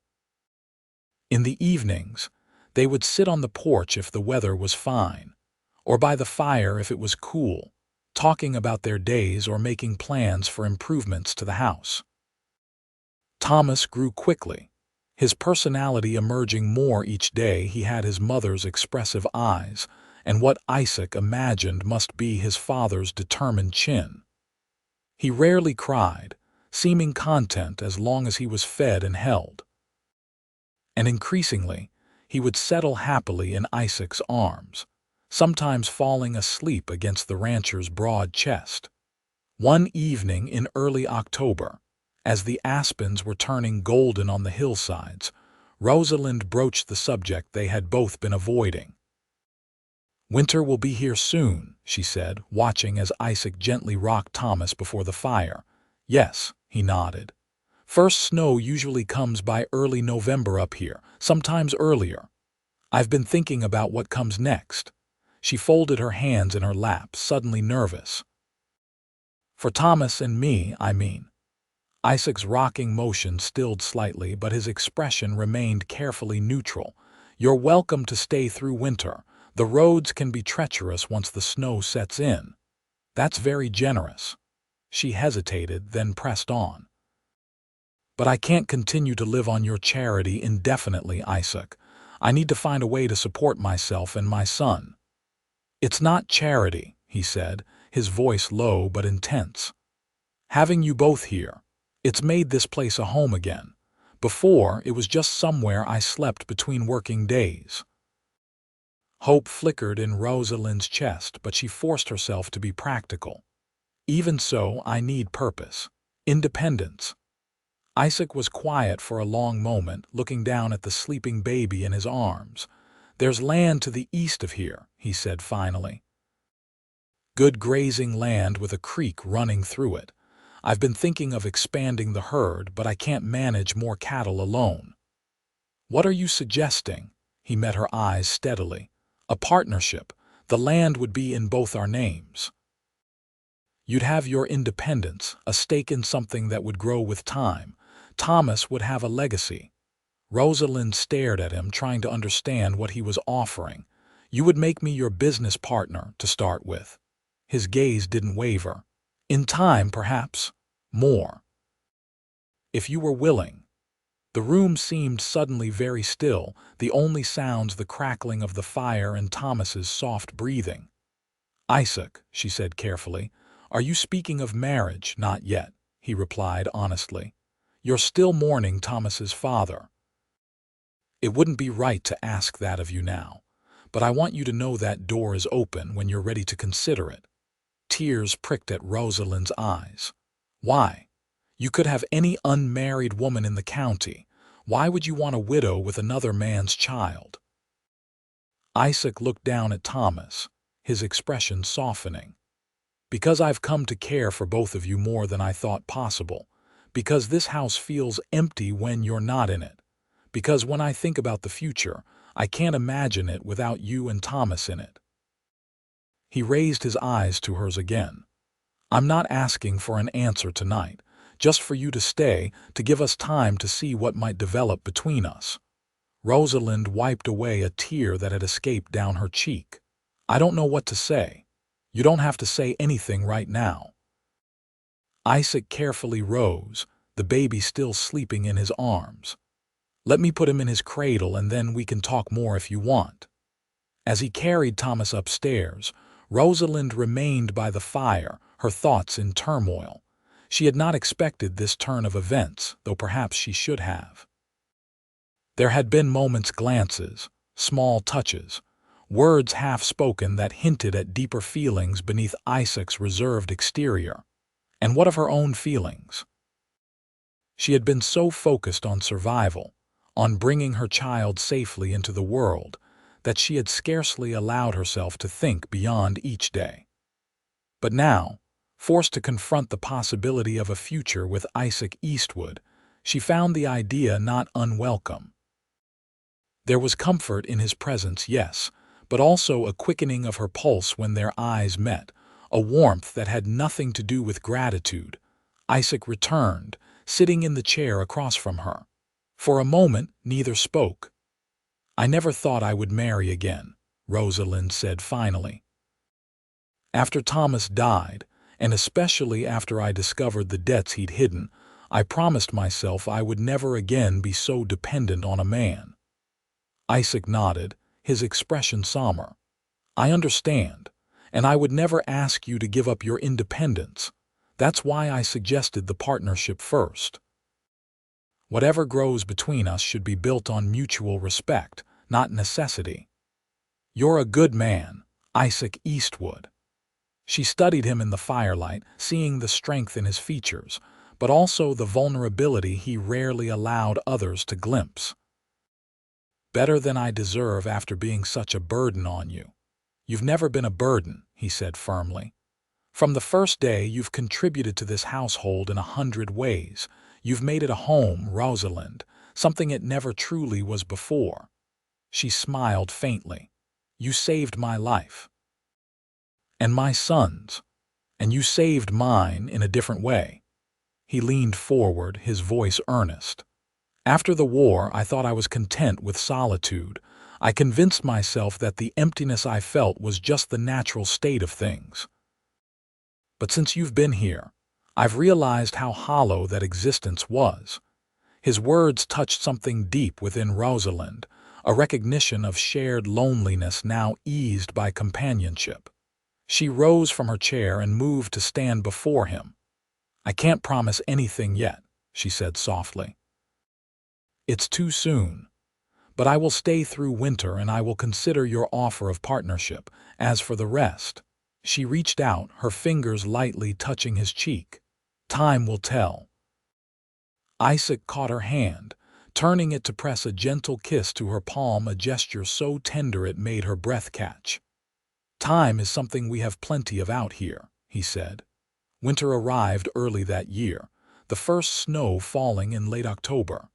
In the evenings, they would sit on the porch if the weather was fine, or by the fire if it was cool, talking about their days or making plans for improvements to the house. Thomas grew quickly, his personality emerging more each day. He had his mother's expressive eyes and what Isaac imagined must be his father's determined chin. He rarely cried, seeming content as long as he was fed and held. And increasingly, he would settle happily in Isaac's arms, sometimes falling asleep against the rancher's broad chest. One evening in early October, as the aspens were turning golden on the hillsides, Rosalind broached the subject they had both been avoiding. "Winter will be here soon," she said, watching as Isaac gently rocked Thomas before the fire. "Yes," he nodded. "First snow usually comes by early November up here, sometimes earlier. I've been thinking about what comes next." She folded her hands in her lap, suddenly nervous. "For Thomas and me, I mean." Isaac's rocking motion stilled slightly, but his expression remained carefully neutral. "You're welcome to stay through winter. The roads can be treacherous once the snow sets in." "That's very generous." She hesitated, then pressed on. "But I can't continue to live on your charity indefinitely, Isaac. I need to find a way to support myself and my son." "It's not charity," he said, his voice low but intense. "Having you both here, it's made this place a home again. Before, it was just somewhere I slept between working days." Hope flickered in Rosalind's chest, but she forced herself to be practical. "Even so, I need purpose. Independence." Isaac was quiet for a long moment, looking down at the sleeping baby in his arms. "There's land to the east of here," he said finally. "Good grazing land with a creek running through it. I've been thinking of expanding the herd, but I can't manage more cattle alone." "What are you suggesting?" He met her eyes steadily. "A partnership. The land would be in both our names. You'd have your independence, a stake in something that would grow with time. Thomas would have a legacy." Rosalind stared at him, trying to understand what he was offering. "You would make me your business partner, to start with." His gaze didn't waver. "In time, perhaps. More. If you were willing." The room seemed suddenly very still, the only sounds the crackling of the fire and Thomas's soft breathing. "Isaac," she said carefully, "are you speaking of marriage?" "Not yet," he replied honestly. "You're still mourning Thomas's father. It wouldn't be right to ask that of you now, but I want you to know that door is open when you're ready to consider it." Tears pricked at Rosalind's eyes. "Why? You could have any unmarried woman in the county. Why would you want a widow with another man's child?" Isaac looked down at Thomas, his expression softening. "Because I've come to care for both of you more than I thought possible. Because this house feels empty when you're not in it. Because when I think about the future, I can't imagine it without you and Thomas in it." He raised his eyes to hers again. "I'm not asking for an answer tonight, just for you to stay, to give us time to see what might develop between us." Rosalind wiped away a tear that had escaped down her cheek. "I don't know what to say. You don't have to say anything right now." Isaac carefully rose, the baby still sleeping in his arms. "Let me put him in his cradle and then we can talk more if you want." As he carried Thomas upstairs, Rosalind remained by the fire, her thoughts in turmoil. She had not expected this turn of events, though perhaps she should have. There had been moments, glances, small touches, words half-spoken that hinted at deeper feelings beneath Isaac's reserved exterior. And what of her own feelings? She had been so focused on survival, on bringing her child safely into the world, that she had scarcely allowed herself to think beyond each day. But now, forced to confront the possibility of a future with Isaac Eastwood, she found the idea not unwelcome. There was comfort in his presence, yes, but also a quickening of her pulse when their eyes met, a warmth that had nothing to do with gratitude. Isaac returned, sitting in the chair across from her. For a moment, neither spoke. "I never thought I would marry again," Rosalind said finally. "After Thomas died, and especially after I discovered the debts he'd hidden, I promised myself I would never again be so dependent on a man." Isaac nodded, his expression somber. "I understand, and I would never ask you to give up your independence. That's why I suggested the partnership first. Whatever grows between us should be built on mutual respect, not necessity. You're a good man, Isaac Eastwood." She studied him in the firelight, seeing the strength in his features, but also the vulnerability he rarely allowed others to glimpse. "Better than I deserve after being such a burden on you." "You've never been a burden," he said firmly. "From the first day you've contributed to this household in 100 ways. You've made it a home, Rosalind, something it never truly was before." She smiled faintly. "You saved my life. And my son's. And you saved mine in a different way." He leaned forward, his voice earnest. "After the war, I thought I was content with solitude. I convinced myself that the emptiness I felt was just the natural state of things. But since you've been here, I've realized how hollow that existence was." His words touched something deep within Rosalind, a recognition of shared loneliness now eased by companionship. She rose from her chair and moved to stand before him. "I can't promise anything yet," she said softly. "It's too soon. But I will stay through winter and I will consider your offer of partnership. As for the rest—" She reached out, her fingers lightly touching his cheek. "Time will tell." Isaac caught her hand, turning it to press a gentle kiss to her palm, a gesture so tender it made her breath catch. "Time is something we have plenty of out here," he said. Winter arrived early that year, the first snow falling in late October.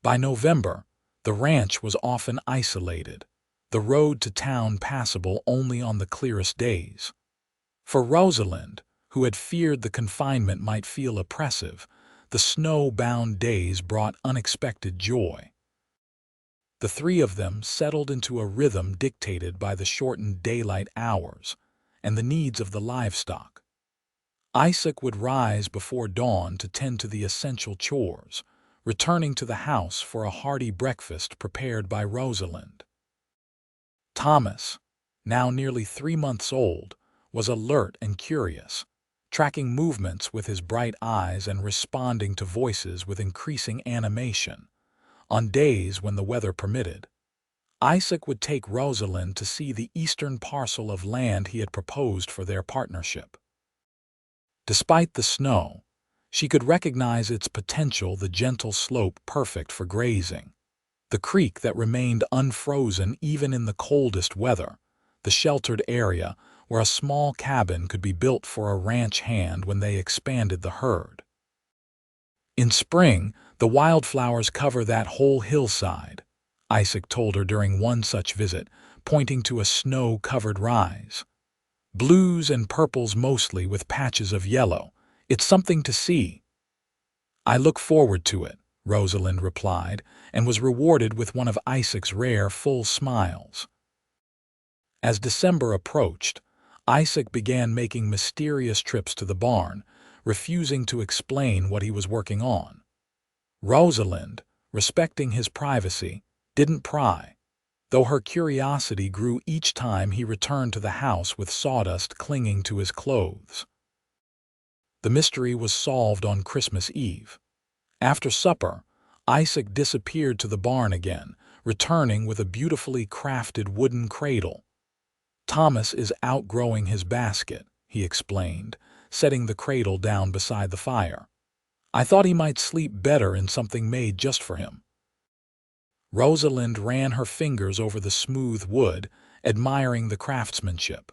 By November, the ranch was often isolated, the road to town passable only on the clearest days. For Rosalind, who had feared the confinement might feel oppressive, the snow-bound days brought unexpected joy. The three of them settled into a rhythm dictated by the shortened daylight hours and the needs of the livestock. Isaac would rise before dawn to tend to the essential chores, returning to the house for a hearty breakfast prepared by Rosalind. Thomas, now nearly 3 months old, was alert and curious, tracking movements with his bright eyes and responding to voices with increasing animation. On days when the weather permitted, Isaac would take Rosalind to see the eastern parcel of land he had proposed for their partnership. Despite the snow, she could recognize its potential, the gentle slope perfect for grazing, the creek that remained unfrozen even in the coldest weather, the sheltered area where a small cabin could be built for a ranch hand when they expanded the herd. In spring, the wildflowers cover that whole hillside, Isaac told her during one such visit, pointing to a snow-covered rise. Blues and purples mostly with patches of yellow. It's something to see. I look forward to it, Rosalind replied, and was rewarded with one of Isaac's rare full smiles. As December approached, Isaac began making mysterious trips to the barn, refusing to explain what he was working on. Rosalind, respecting his privacy, didn't pry, though her curiosity grew each time he returned to the house with sawdust clinging to his clothes. The mystery was solved on Christmas Eve. After supper, Isaac disappeared to the barn again, returning with a beautifully crafted wooden cradle. Thomas is outgrowing his basket, he explained, setting the cradle down beside the fire. I thought he might sleep better in something made just for him. Rosalind ran her fingers over the smooth wood, admiring the craftsmanship.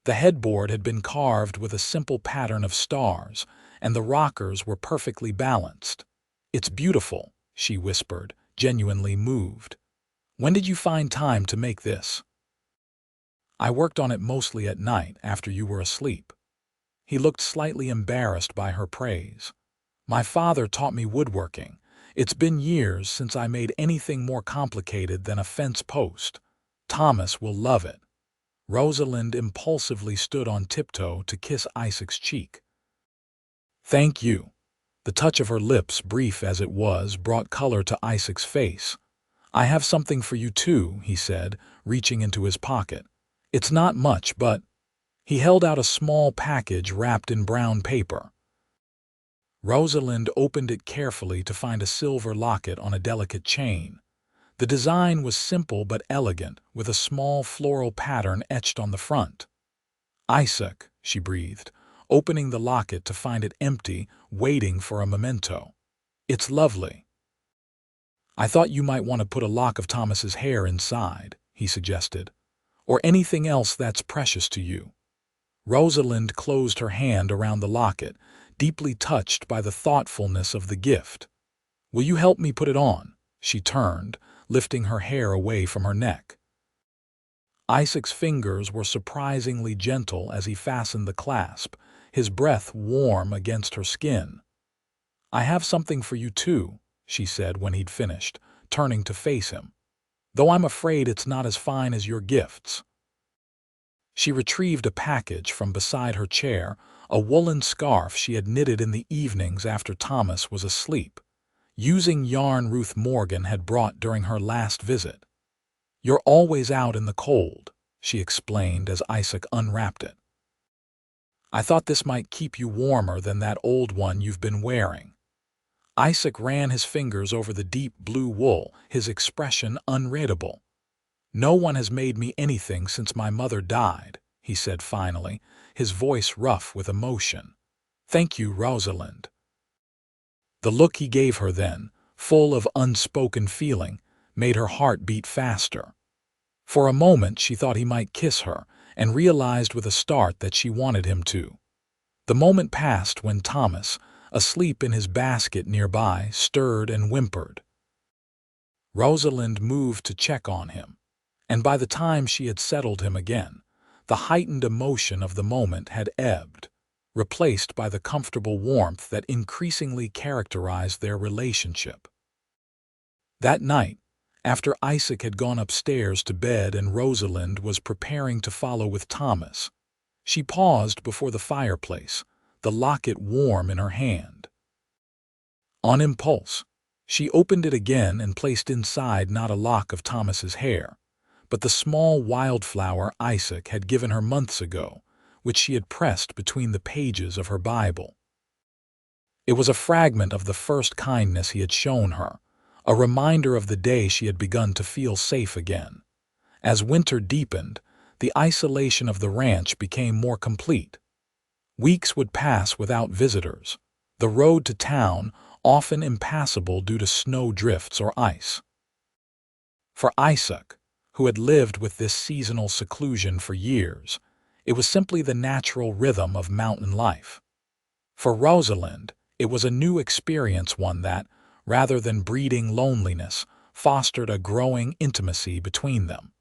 The headboard had been carved with a simple pattern of stars, and the rockers were perfectly balanced. It's beautiful, she whispered, genuinely moved. When did you find time to make this? I worked on it mostly at night after you were asleep. He looked slightly embarrassed by her praise. My father taught me woodworking. It's been years since I made anything more complicated than a fence post. Thomas will love it. Rosalind impulsively stood on tiptoe to kiss Isaac's cheek. Thank you. The touch of her lips, brief as it was, brought color to Isaac's face. I have something for you too, he said, reaching into his pocket. It's not much, but... He held out a small package wrapped in brown paper. Rosalind opened it carefully to find a silver locket on a delicate chain. The design was simple but elegant, with a small floral pattern etched on the front. Isaac, she breathed, opening the locket to find it empty, waiting for a memento. It's lovely. I thought you might want to put a lock of Thomas's hair inside, he suggested, or anything else that's precious to you. Rosalind closed her hand around the locket, deeply touched by the thoughtfulness of the gift. Will you help me put it on? She turned, lifting her hair away from her neck. Isaac's fingers were surprisingly gentle as he fastened the clasp, his breath warm against her skin. I have something for you too, she said when he'd finished, turning to face him. Though I'm afraid it's not as fine as your gifts. She retrieved a package from beside her chair, a woolen scarf she had knitted in the evenings after Thomas was asleep, using yarn Ruth Morgan had brought during her last visit. You're always out in the cold, she explained as Isaac unwrapped it. I thought this might keep you warmer than that old one you've been wearing. Isaac ran his fingers over the deep blue wool, his expression unreadable. No one has made me anything since my mother died, he said finally, his voice rough with emotion. Thank you, Rosalind. The look he gave her then, full of unspoken feeling, made her heart beat faster. For a moment she thought he might kiss her, and realized with a start that she wanted him to. The moment passed when Thomas, asleep in his basket nearby, stirred and whimpered. Rosalind moved to check on him, and by the time she had settled him again, the heightened emotion of the moment had ebbed, replaced by the comfortable warmth that increasingly characterized their relationship. That night, after Isaac had gone upstairs to bed and Rosalind was preparing to follow with Thomas, she paused before the fireplace, the locket warm in her hand. On impulse, She opened it again and placed inside not a lock of Thomas's hair, but the small wildflower Isaac had given her months ago, which she had pressed between the pages of her Bible. It was a fragment of the first kindness he had shown her, a reminder of the day she had begun to feel safe again. As winter deepened, the isolation of the ranch became more complete. Weeks would pass without visitors, the road to town often impassable due to snow drifts or ice. For Isaac, who had lived with this seasonal seclusion for years, it was simply the natural rhythm of mountain life. For Rosalind, it was a new experience, one that, rather than breeding loneliness, fostered a growing intimacy between them.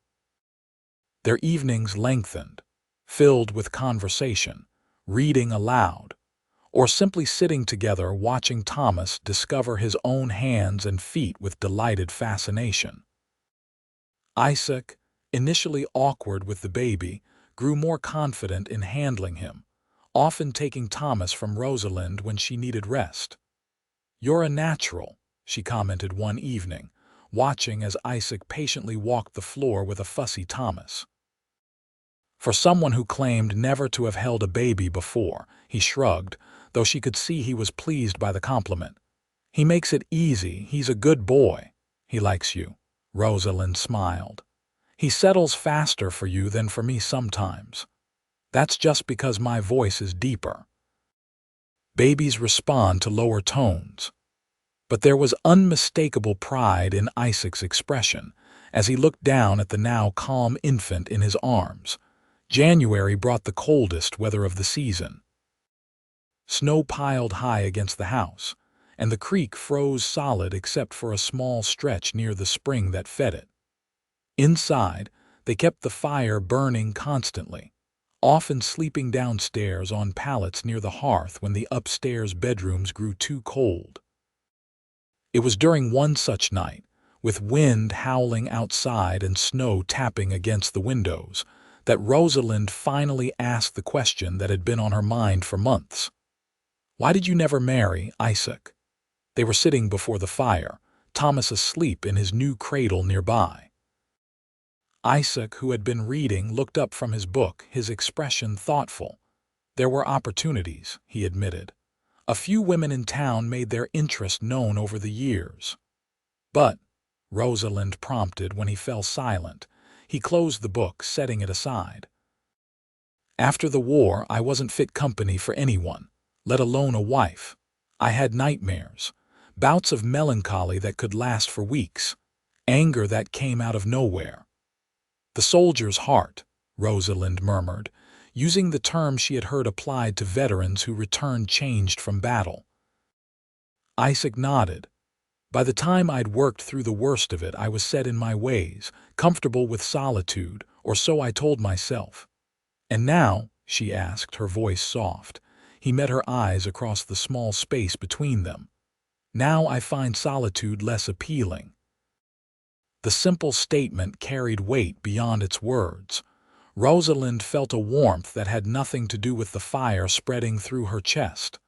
Their evenings lengthened, filled with conversation, reading aloud, or simply sitting together watching Thomas discover his own hands and feet with delighted fascination. Isaac, initially awkward with the baby, grew more confident in handling him, often taking Thomas from Rosalind when she needed rest. "You're a natural," she commented one evening, watching as Isaac patiently walked the floor with a fussy Thomas. For someone who claimed never to have held a baby before, he shrugged, though she could see he was pleased by the compliment. "He makes it easy. He's a good boy. He likes you." Rosalind smiled. "He settles faster for you than for me sometimes. That's just because my voice is deeper. Babies respond to lower tones." But there was unmistakable pride in Isaac's expression as he looked down at the now calm infant in his arms. January brought the coldest weather of the season. Snow piled high against the house, and the creek froze solid except for a small stretch near the spring that fed it. Inside, they kept the fire burning constantly, often sleeping downstairs on pallets near the hearth when the upstairs bedrooms grew too cold. It was during one such night, with wind howling outside and snow tapping against the windows, that Rosalind finally asked the question that had been on her mind for months. "Why did you never marry, Isaac?" They were sitting before the fire, Thomas asleep in his new cradle nearby. Isaac, who had been reading, looked up from his book, his expression thoughtful. "There were opportunities," he admitted. "A few women in town made their interest known over the years." "But," Rosalind prompted when he fell silent. He closed the book, setting it aside. "After the war, I wasn't fit company for anyone, let alone a wife. I had nightmares, bouts of melancholy that could last for weeks, anger that came out of nowhere." "The soldier's heart," Rosalind murmured, using the term she had heard applied to veterans who returned changed from battle. Isaac nodded. "By the time I'd worked through the worst of it, I was set in my ways, comfortable with solitude, or so I told myself." "And now?" she asked, her voice soft. He met her eyes across the small space between them. "Now I find solitude less appealing." The simple statement carried weight beyond its words. Rosalind felt a warmth that had nothing to do with the fire spreading through her chest.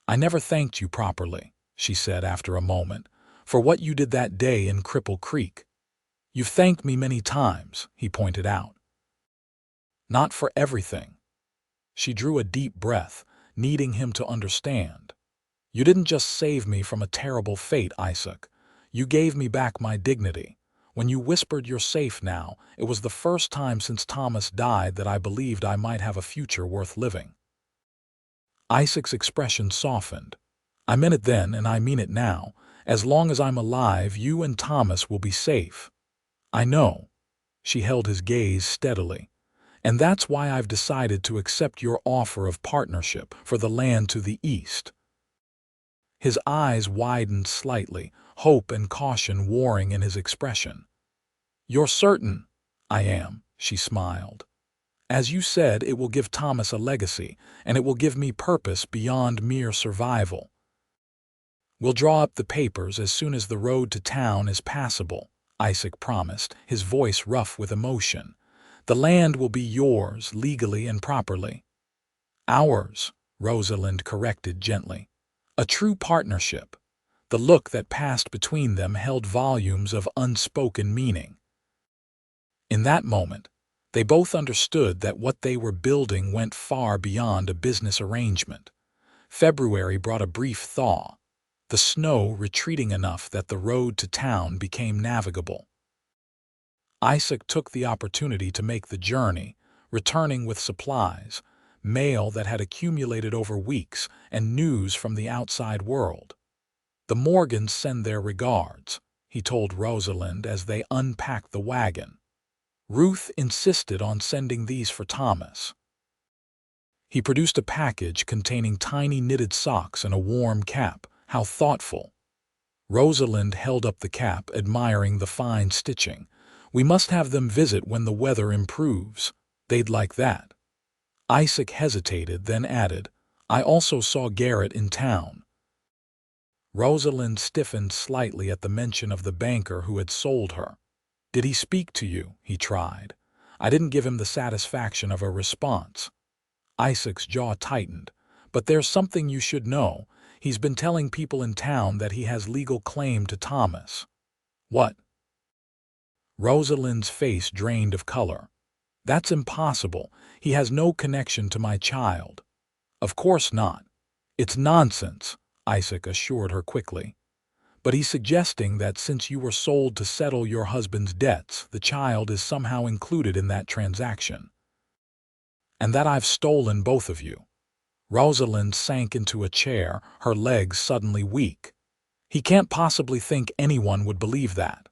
"I never thanked you properly," she said after a moment, "for what you did that day in Cripple Creek." "You've thanked me many times," he pointed out. "Not for everything." She drew a deep breath, needing him to understand. "You didn't just save me from a terrible fate, Isaac. You gave me back my dignity. When you whispered you're safe now, it was the first time since Thomas died that I believed I might have a future worth living." Isaac's expression softened. "I meant it then, and I mean it now. As long as I'm alive, you and Thomas will be safe." "I know." She held his gaze steadily. "And that's why I've decided to accept your offer of partnership for the land to the east." His eyes widened slightly, hope and caution warring in his expression. "You're certain?" "I am," she smiled. "As you said, it will give Thomas a legacy, and it will give me purpose beyond mere survival." "We'll draw up the papers as soon as the road to town is passable," Isaac promised, his voice rough with emotion. "The land will be yours, legally and properly." "Ours," Rosalind corrected gently. "A true partnership. The look that passed between them held volumes of unspoken meaning. In that moment, they both understood that what they were building went far beyond a business arrangement. February brought a brief thaw, the snow retreating enough that the road to town became navigable. Isaac took the opportunity to make the journey, returning with supplies, mail that had accumulated over weeks, and news from the outside world. "The Morgans send their regards," he told Rosalind as they unpacked the wagon. "Ruth insisted on sending these for Thomas." He produced a package containing tiny knitted socks and a warm cap. How thoughtful. Rosalind held up the cap, admiring the fine stitching. "We must have them visit when the weather improves. They'd like that." Isaac hesitated, then added, "I also saw Garrett in town." Rosalind stiffened slightly at the mention of the banker who had sold her. "Did he speak to you?" he tried. "I didn't give him the satisfaction of a response." Isaac's jaw tightened. "But there's something you should know. He's been telling people in town that he has legal claim to Thomas." "What?" Rosalind's face drained of color. "That's impossible. He has no connection to my child." "Of course not. It's nonsense," Isaac assured her quickly. "But he's suggesting that since you were sold to settle your husband's debts, the child is somehow included in that transaction. And that I've stolen both of you." Rosalind sank into a chair, her legs suddenly weak. "He can't possibly think anyone would believe that."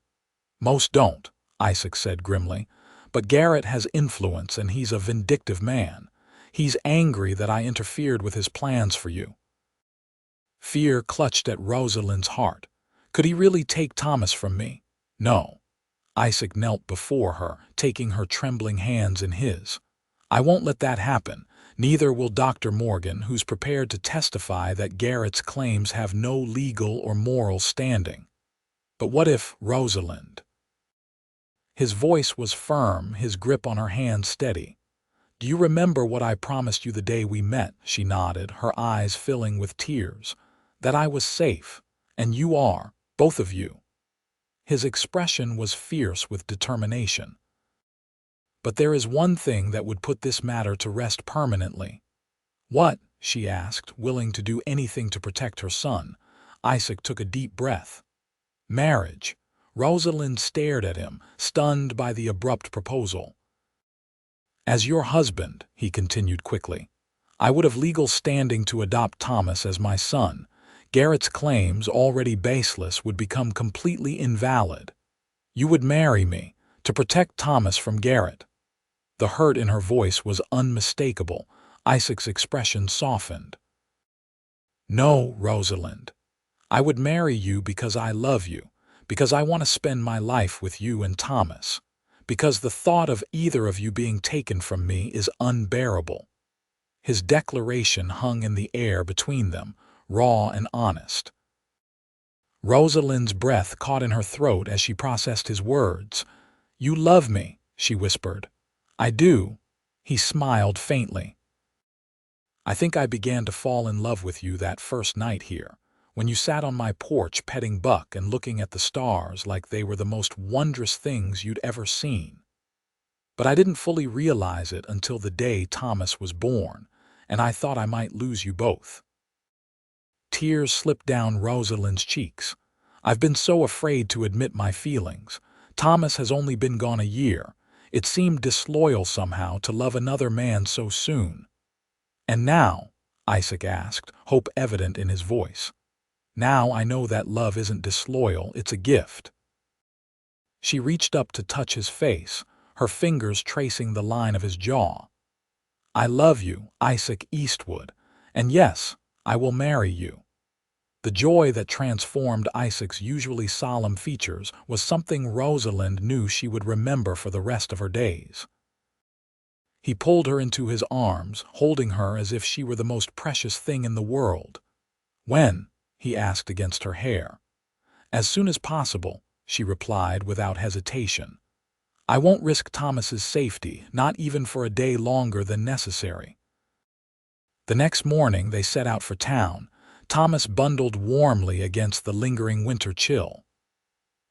"Most don't," Isaac said grimly. "But Garrett has influence and he's a vindictive man. He's angry that I interfered with his plans for you." Fear clutched at Rosalind's heart. Could he really take Thomas from me? No. Isaac knelt before her, taking her trembling hands in his. "I won't let that happen. Neither will Dr. Morgan, who's prepared to testify that Garrett's claims have no legal or moral standing." "But what if, Rosalind?" His voice was firm, his grip on her hand steady. "Do you remember what I promised you the day we met?" She nodded, her eyes filling with tears. "That I was safe, and you are, both of you." His expression was fierce with determination. "But there is one thing that would put this matter to rest permanently." "What?" she asked, willing to do anything to protect her son. Isaac took a deep breath. "Marriage." Rosalind stared at him, stunned by the abrupt proposal. "As your husband," he continued quickly, "I would have legal standing to adopt Thomas as my son. Garrett's claims, already baseless, would become completely invalid. You would marry me, to protect Thomas from Garrett." The hurt in her voice was unmistakable. Isaac's expression softened. "No, Rosalind. I would marry you because I love you, because I want to spend my life with you and Thomas, because the thought of either of you being taken from me is unbearable." His declaration hung in the air between them, raw and honest. Rosalind's breath caught in her throat as she processed his words. "You love me," she whispered. "I do." He smiled faintly. "I think I began to fall in love with you that first night here, when you sat on my porch petting Buck and looking at the stars like they were the most wondrous things you'd ever seen. But I didn't fully realize it until the day Thomas was born, and I thought I might lose you both." Tears slipped down Rosalind's cheeks. "I've been so afraid to admit my feelings. Thomas has only been gone a year. It seemed disloyal somehow to love another man so soon." "And now?" Isaac asked, hope evident in his voice. "Now I know that love isn't disloyal, it's a gift." She reached up to touch his face, her fingers tracing the line of his jaw. "I love you, Isaac Eastwood, and yes, I will marry you." The joy that transformed Isaac's usually solemn features was something Rosalind knew she would remember for the rest of her days. He pulled her into his arms, holding her as if she were the most precious thing in the world. "When?" he asked against her hair. "As soon as possible," she replied without hesitation. "I won't risk Thomas's safety, not even for a day longer than necessary." The next morning they set out for town, Thomas bundled warmly against the lingering winter chill.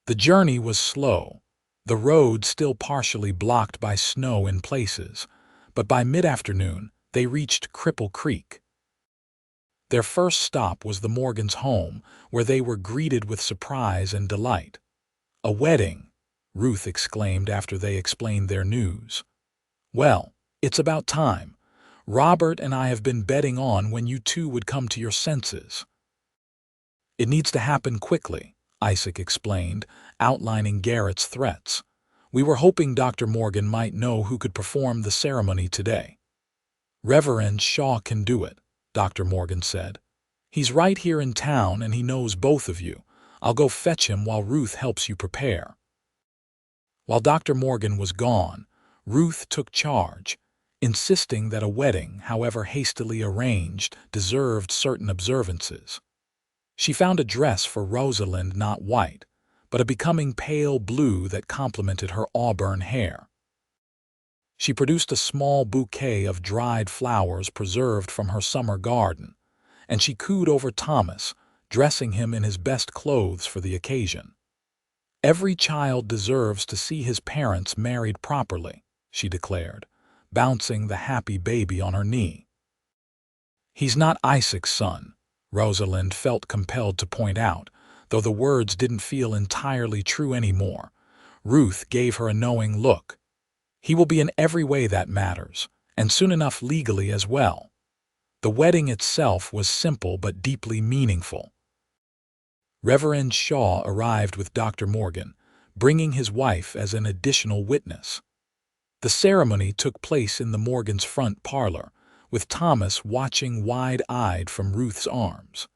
The journey was slow, the road still partially blocked by snow in places, but by mid-afternoon they reached Cripple Creek. Their first stop was the Morgans' home, where they were greeted with surprise and delight. "A wedding," Ruth exclaimed after they explained their news. "Well, it's about time. Robert and I have been betting on when you two would come to your senses." "It needs to happen quickly," Isaac explained, outlining Garrett's threats. "We were hoping Dr. Morgan might know who could perform the ceremony today." "Reverend Shaw can do it," Dr. Morgan said. "He's right here in town and he knows both of you. I'll go fetch him while Ruth helps you prepare." While Dr. Morgan was gone, Ruth took charge, insisting that a wedding, however hastily arranged, deserved certain observances. She found a dress for Rosalind not white, but a becoming pale blue that complemented her auburn hair. She produced a small bouquet of dried flowers preserved from her summer garden, and she cooed over Thomas, dressing him in his best clothes for the occasion. "Every child deserves to see his parents married properly," she declared, bouncing the happy baby on her knee. "He's not Isaac's son," Rosalind felt compelled to point out, though the words didn't feel entirely true anymore. Ruth gave her a knowing look. "He will be in every way that matters, and soon enough legally as well." The wedding itself was simple but deeply meaningful. Reverend Shaw arrived with Dr. Morgan, bringing his wife as an additional witness. The ceremony took place in the Morgans' front parlor, with Thomas watching wide-eyed from Ruth's arms.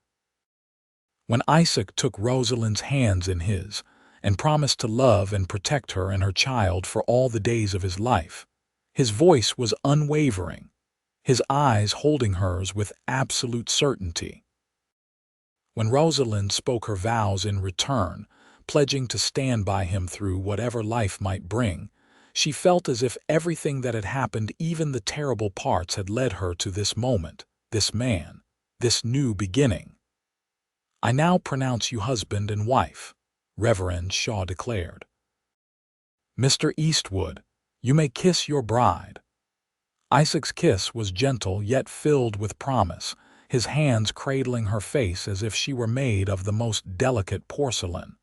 When Isaac took Rosalind's hands in his and promised to love and protect her and her child for all the days of his life, his voice was unwavering, his eyes holding hers with absolute certainty. When Rosalind spoke her vows in return, pledging to stand by him through whatever life might bring, she felt as if everything that had happened, even the terrible parts, had led her to this moment, this man, this new beginning. "I now pronounce you husband and wife," Reverend Shaw declared. "Mr. Eastwood, you may kiss your bride." Isaac's kiss was gentle yet filled with promise, his hands cradling her face as if she were made of the most delicate porcelain.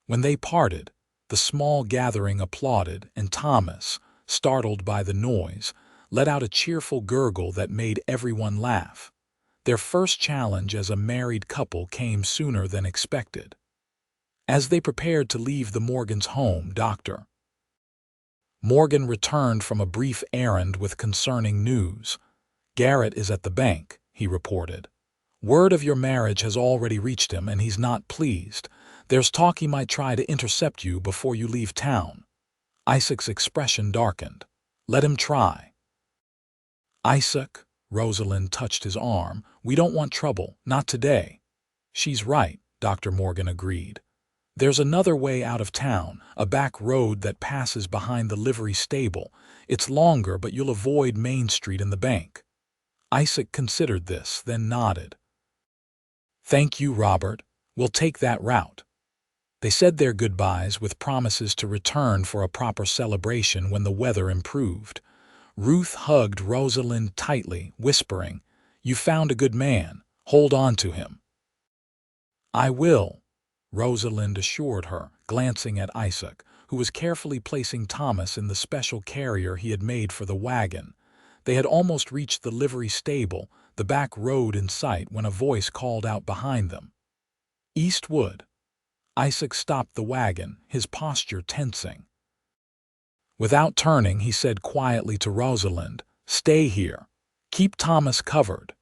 When they parted, the small gathering applauded, and Thomas, startled by the noise, let out a cheerful gurgle that made everyone laugh. Their first challenge as a married couple came sooner than expected. As they prepared to leave the Morgans' home, Dr. Morgan returned from a brief errand with concerning news. "Garrett is at the bank," he reported. "Word of your marriage has already reached him and he's not pleased. There's talk he might try to intercept you before you leave town." Isaac's expression darkened. "Let him try." "Isaac," Rosalind touched his arm, "we don't want trouble, not today." "She's right," Dr. Morgan agreed. "There's another way out of town, a back road that passes behind the livery stable. It's longer, but you'll avoid Main Street and the bank." Isaac considered this, then nodded. "Thank you, Robert. We'll take that route." They said their goodbyes with promises to return for a proper celebration when the weather improved. Ruth hugged Rosalind tightly, whispering, "You found a good man. Hold on to him." "I will," Rosalind assured her, glancing at Isaac, who was carefully placing Thomas in the special carrier he had made for the wagon. They had almost reached the livery stable, the back road in sight, when a voice called out behind them. "Eastwood." Isaac stopped the wagon, his posture tensing. Without turning, he said quietly to Rosalind, "Stay here. Keep Thomas covered."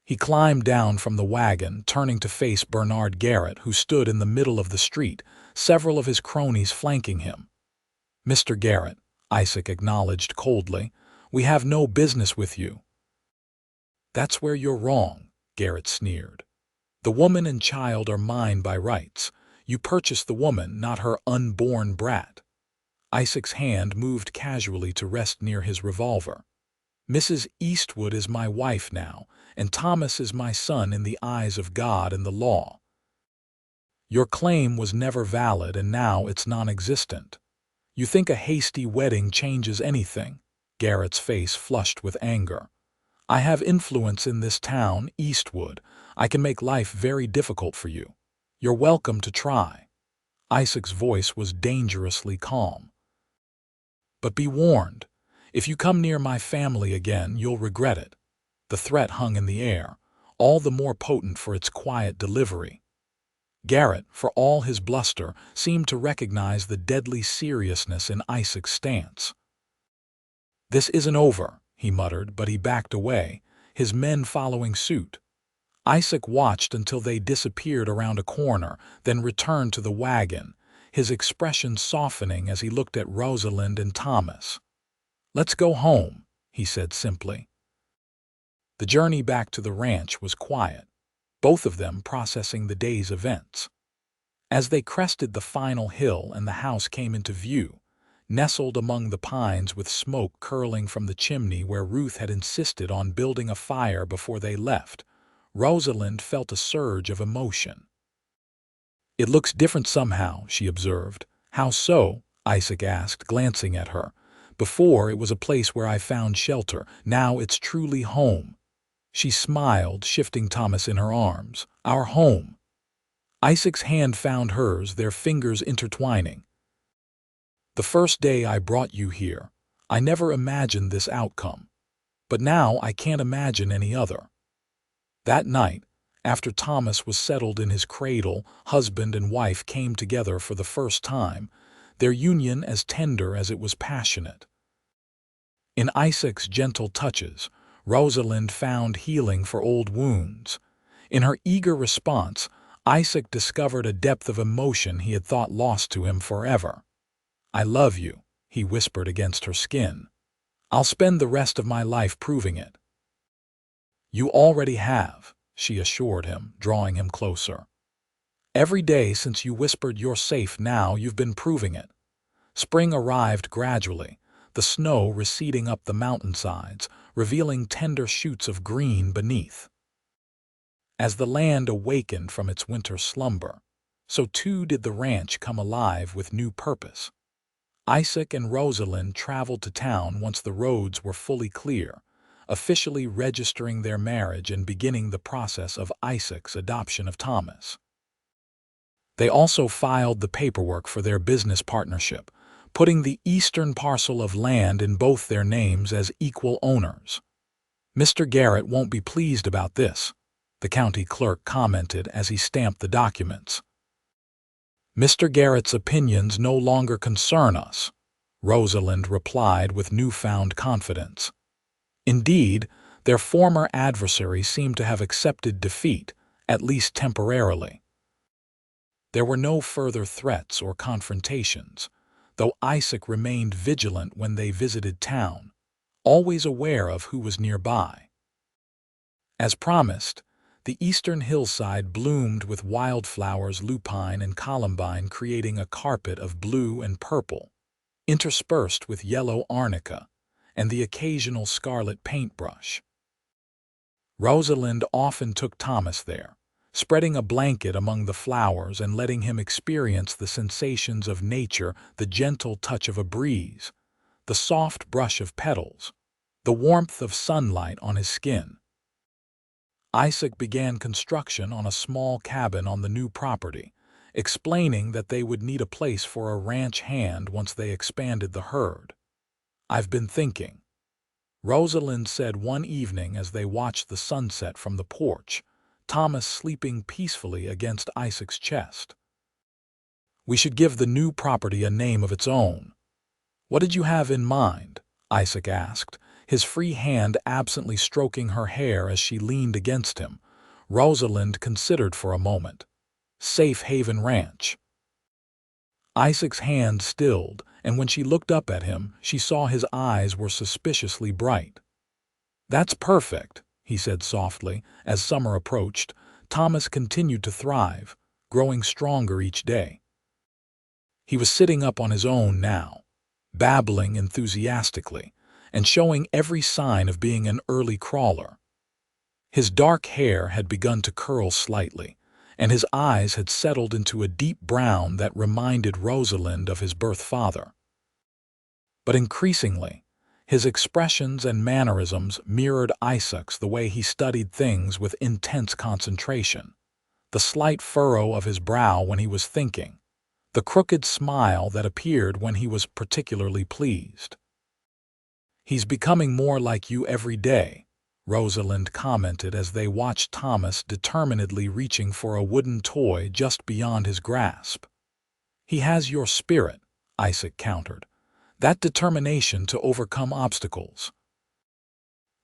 He climbed down from the wagon, turning to face Bernard Garrett, who stood in the middle of the street, several of his cronies flanking him. "Mr. Garrett," Isaac acknowledged coldly, "we have no business with you." "That's where you're wrong," Garrett sneered. "The woman and child are mine by rights. You purchased the woman, not her unborn brat." Isaac's hand moved casually to rest near his revolver. Mrs. Eastwood is my wife now, and Thomas is my son in the eyes of God and the law. Your claim was never valid, and now it's non-existent. You think a hasty wedding changes anything?" Garrett's face flushed with anger. "I have influence in this town, Eastwood. I can make life very difficult for you. You're welcome to try." Isaac's voice was dangerously calm. "But be warned. If you come near my family again, you'll regret it." The threat hung in the air, all the more potent for its quiet delivery. Garrett, for all his bluster, seemed to recognize the deadly seriousness in Isaac's stance. "This isn't over," he muttered, but he backed away, his men following suit. Isaac watched until they disappeared around a corner, then returned to the wagon, his expression softening as he looked at Rosalind and Thomas. "Let's go home," he said simply. The journey back to the ranch was quiet, both of them processing the day's events. As they crested the final hill and the house came into view, nestled among the pines with smoke curling from the chimney where Ruth had insisted on building a fire before they left, Rosalind felt a surge of emotion. "It looks different somehow," she observed. "How so?" Isaac asked, glancing at her. "Before, it was a place where I found shelter. Now it's truly home." She smiled, shifting Thomas in her arms. "Our home." Isaac's hand found hers, their fingers intertwining. "The first day I brought you here, I never imagined this outcome. But now I can't imagine any other." That night, after Thomas was settled in his cradle, husband and wife came together for the first time, their union as tender as it was passionate. In Isaac's gentle touches, Rosalind found healing for old wounds. In her eager response, Isaac discovered a depth of emotion he had thought lost to him forever. "I love you," he whispered against her skin. "I'll spend the rest of my life proving it." "You already have," she assured him, drawing him closer. "Every day since you whispered you're safe now, you've been proving it." Spring arrived gradually, the snow receding up the mountainsides, revealing tender shoots of green beneath. As the land awakened from its winter slumber, so too did the ranch come alive with new purpose. Isaac and Rosalind traveled to town once the roads were fully clear, officially registering their marriage and beginning the process of Isaac's adoption of Thomas. They also filed the paperwork for their business partnership, putting the eastern parcel of land in both their names as equal owners. "Mr. Garrett won't be pleased about this," the county clerk commented as he stamped the documents. "Mr. Garrett's opinions no longer concern us," Rosalind replied with newfound confidence. Indeed, their former adversary seemed to have accepted defeat, at least temporarily. There were no further threats or confrontations, though Isaac remained vigilant when they visited town, always aware of who was nearby. As promised, the eastern hillside bloomed with wildflowers, lupine and columbine, creating a carpet of blue and purple, interspersed with yellow arnica and the occasional scarlet paintbrush. Rosalind often took Thomas there, spreading a blanket among the flowers and letting him experience the sensations of nature, the gentle touch of a breeze, the soft brush of petals, the warmth of sunlight on his skin. Isaac began construction on a small cabin on the new property, explaining that they would need a place for a ranch hand once they expanded the herd. "I've been thinking," Rosalind said one evening as they watched the sunset from the porch, Thomas sleeping peacefully against Isaac's chest. "We should give the new property a name of its own." "What did you have in mind?" Isaac asked, his free hand absently stroking her hair as she leaned against him. Rosalind considered for a moment. "Safe Haven Ranch." Isaac's hand stilled, and when she looked up at him, she saw his eyes were suspiciously bright. "That's perfect," he said softly. As summer approached, Thomas continued to thrive, growing stronger each day. He was sitting up on his own now, babbling enthusiastically, and showing every sign of being an early crawler. His dark hair had begun to curl slightly, and his eyes had settled into a deep brown that reminded Rosalind of his birth father. But increasingly, his expressions and mannerisms mirrored Isaac's, the way he studied things with intense concentration. The slight furrow of his brow when he was thinking, the crooked smile that appeared when he was particularly pleased. "He's becoming more like you every day," Rosalind commented as they watched Thomas determinedly reaching for a wooden toy just beyond his grasp. "He has your spirit," Isaac countered, "that determination to overcome obstacles."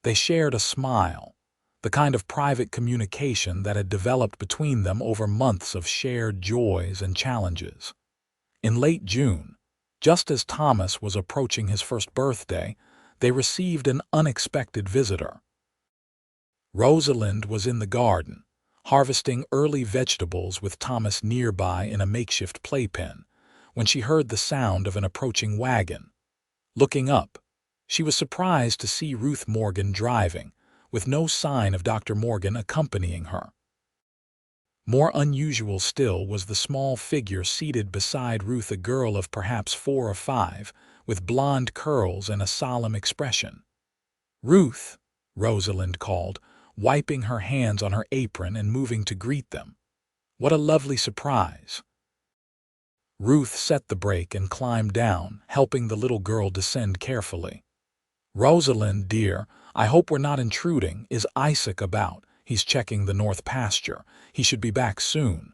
They shared a smile, the kind of private communication that had developed between them over months of shared joys and challenges. In late June, just as Thomas was approaching his first birthday, they received an unexpected visitor. Rosalind was in the garden, harvesting early vegetables with Thomas nearby in a makeshift playpen, when she heard the sound of an approaching wagon. Looking up, she was surprised to see Ruth Morgan driving, with no sign of Dr. Morgan accompanying her. More unusual still was the small figure seated beside Ruth, a girl of perhaps 4 or 5, with blonde curls and a solemn expression. "Ruth," Rosalind called, wiping her hands on her apron and moving to greet them. "What a lovely surprise." Ruth set the brake and climbed down, helping the little girl descend carefully. "Rosalind, dear, I hope we're not intruding. Is Isaac about? He's checking the north pasture. He should be back soon."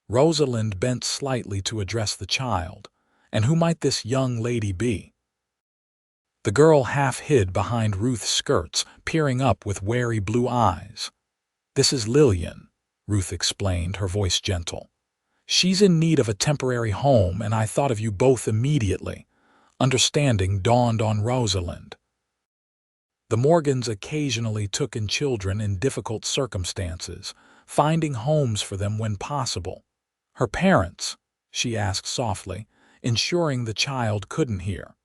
Rosalind bent slightly to address the child. "And who might this young lady be?" The girl half hid behind Ruth's skirts, peering up with wary blue eyes. "This is Lillian," Ruth explained, her voice gentle. "She's in need of a temporary home, and I thought of you both immediately." Understanding dawned on Rosalind. The Morgans occasionally took in children in difficult circumstances, finding homes for them when possible. "Her parents?" she asked softly, ensuring the child couldn't hear.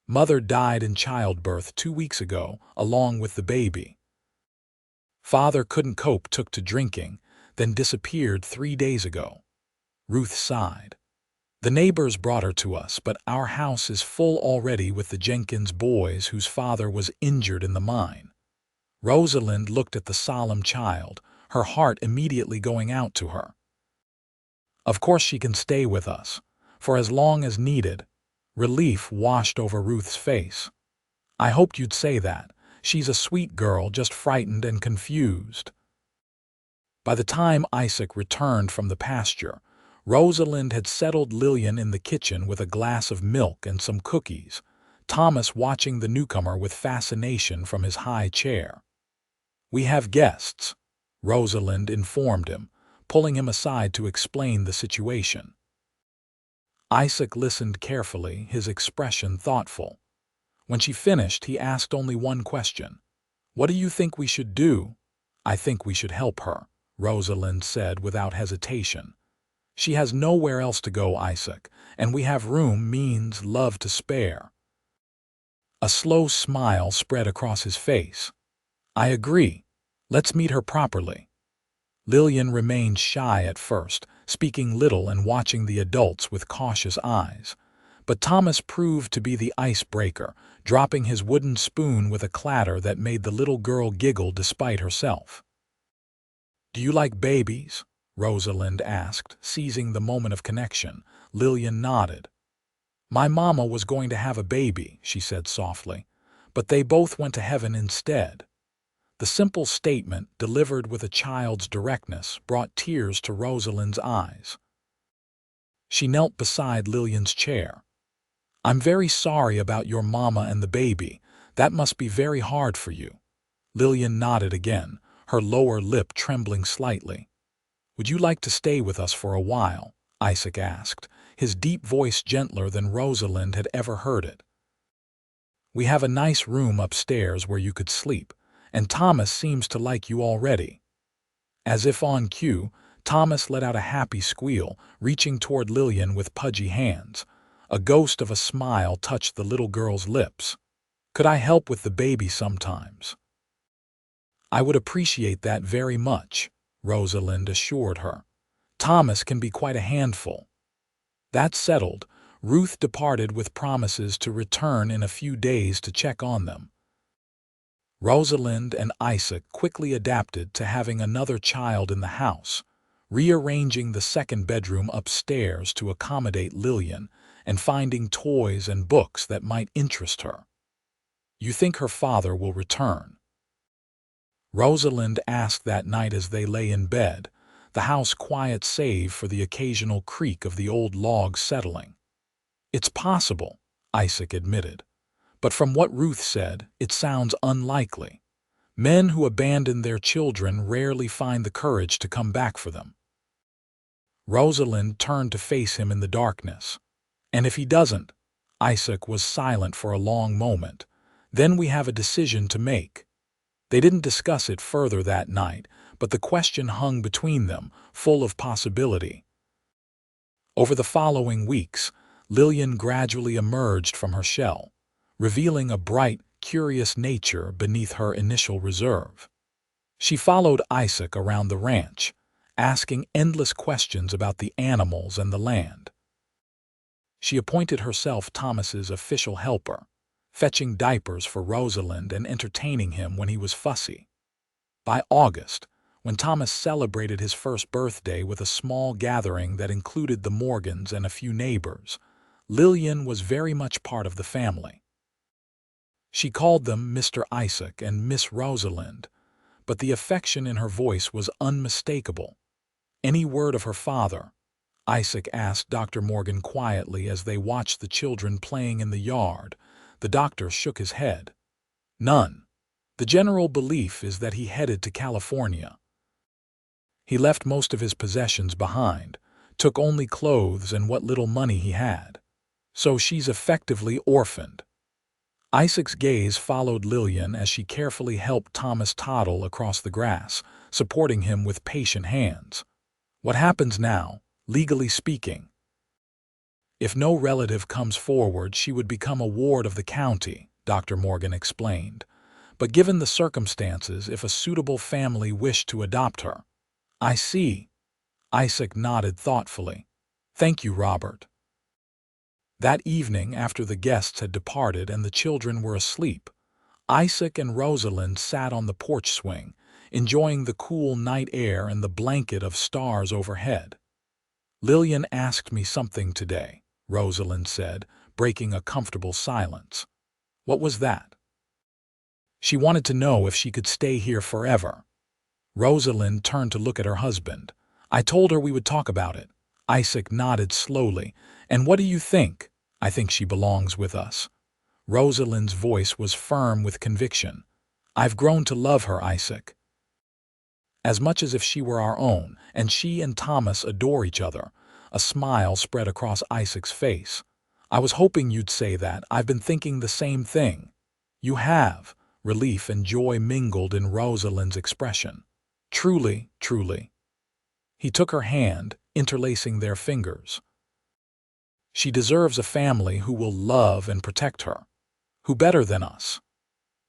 "Mother died in childbirth 2 weeks ago, along with the baby. Father couldn't cope, took to drinking, then disappeared 3 days ago." Ruth sighed. "The neighbors brought her to us, but our house is full already with the Jenkins boys whose father was injured in the mine." Rosalind looked at the solemn child, her heart immediately going out to her. "Of course she can stay with us, for as long as needed." Relief washed over Ruth's face. "I hoped you'd say that. She's a sweet girl, just frightened and confused." By the time Isaac returned from the pasture, Rosalind had settled Lillian in the kitchen with a glass of milk and some cookies, Thomas watching the newcomer with fascination from his high chair. "We have guests," Rosalind informed him, pulling him aside to explain the situation. Isaac listened carefully, his expression thoughtful. When she finished, he asked only one question. "What do you think we should do?" "I think we should help her," Rosalind said without hesitation. "She has nowhere else to go, Isaac, and we have room, means, love to spare." A slow smile spread across his face. "I agree. Let's meet her properly." Lillian remained shy at first, speaking little and watching the adults with cautious eyes. But Thomas proved to be the icebreaker, dropping his wooden spoon with a clatter that made the little girl giggle despite herself. "Do you like babies?" Rosalind asked, seizing the moment of connection. Lillian nodded. "My mama was going to have a baby," she said softly, "but they both went to heaven instead." The simple statement, delivered with a child's directness, brought tears to Rosalind's eyes. She knelt beside Lillian's chair. "I'm very sorry about your mama and the baby. That must be very hard for you." Lillian nodded again, her lower lip trembling slightly. "Would you like to stay with us for a while?" Isaac asked, his deep voice gentler than Rosalind had ever heard it. "We have a nice room upstairs where you could sleep, and Thomas seems to like you already." As if on cue, Thomas let out a happy squeal, reaching toward Lillian with pudgy hands. A ghost of a smile touched the little girl's lips. Could I help with the baby sometimes? I would appreciate that very much, Rosalind assured her. Thomas can be quite a handful. That settled, Ruth departed with promises to return in a few days to check on them. Rosalind and Isaac quickly adapted to having another child in the house, rearranging the second bedroom upstairs to accommodate Lillian and finding toys and books that might interest her. You think her father will return? Rosalind asked that night as they lay in bed, the house quiet save for the occasional creak of the old logs settling. It's possible, Isaac admitted, but from what Ruth said, it sounds unlikely. Men who abandon their children rarely find the courage to come back for them. Rosalind turned to face him in the darkness. And if he doesn't? Isaac was silent for a long moment. Then we have a decision to make. They didn't discuss it further that night, but the question hung between them, full of possibility. Over the following weeks, Lillian gradually emerged from her shell, revealing a bright, curious nature beneath her initial reserve. She followed Isaac around the ranch, asking endless questions about the animals and the land. She appointed herself Thomas's official helper, fetching diapers for Rosalind and entertaining him when he was fussy. By August, when Thomas celebrated his first birthday with a small gathering that included the Morgans and a few neighbors, Lillian was very much part of the family. She called them Mr. Isaac and Miss Rosalind, but the affection in her voice was unmistakable. Any word of her father? Isaac asked Dr. Morgan quietly as they watched the children playing in the yard. The doctor shook his head. None. The general belief is that he headed to California. He left most of his possessions behind, took only clothes and what little money he had. So she's effectively orphaned. Isaac's gaze followed Lillian as she carefully helped Thomas toddle across the grass, supporting him with patient hands. What happens now, legally speaking? If no relative comes forward, she would become a ward of the county, Dr. Morgan explained. But given the circumstances, if a suitable family wished to adopt her. I see. Isaac nodded thoughtfully. Thank you, Robert. That evening, after the guests had departed and the children were asleep, Isaac and Rosalind sat on the porch swing, enjoying the cool night air and the blanket of stars overhead. Lillian asked me something today, Rosalind said, breaking a comfortable silence. What was that? She wanted to know if she could stay here forever. Rosalind turned to look at her husband. I told her we would talk about it. Isaac nodded slowly. And what do you think? I think she belongs with us. Rosalind's voice was firm with conviction. I've grown to love her, Isaac. As much as if she were our own, and she and Thomas adore each other. A smile spread across Isaac's face. I was hoping you'd say that. I've been thinking the same thing. You have. Relief and joy mingled in Rosalind's expression. Truly, truly. He took her hand, interlacing their fingers. She deserves a family who will love and protect her. Who better than us?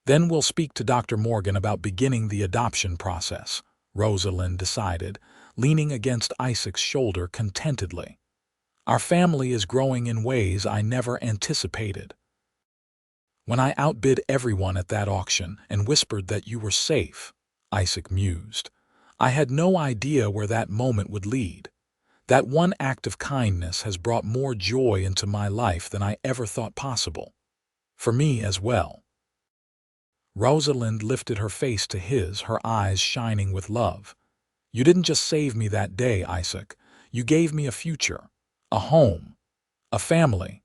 Then we'll speak to Dr. Morgan about beginning the adoption process, Rosalind decided, leaning against Isaac's shoulder contentedly. Our family is growing in ways I never anticipated. When I outbid everyone at that auction and whispered that you were safe, Isaac mused, I had no idea where that moment would lead. That one act of kindness has brought more joy into my life than I ever thought possible. For me as well. Rosalind lifted her face to his, her eyes shining with love. You didn't just save me that day, Isaac. You gave me a future, a home, a family.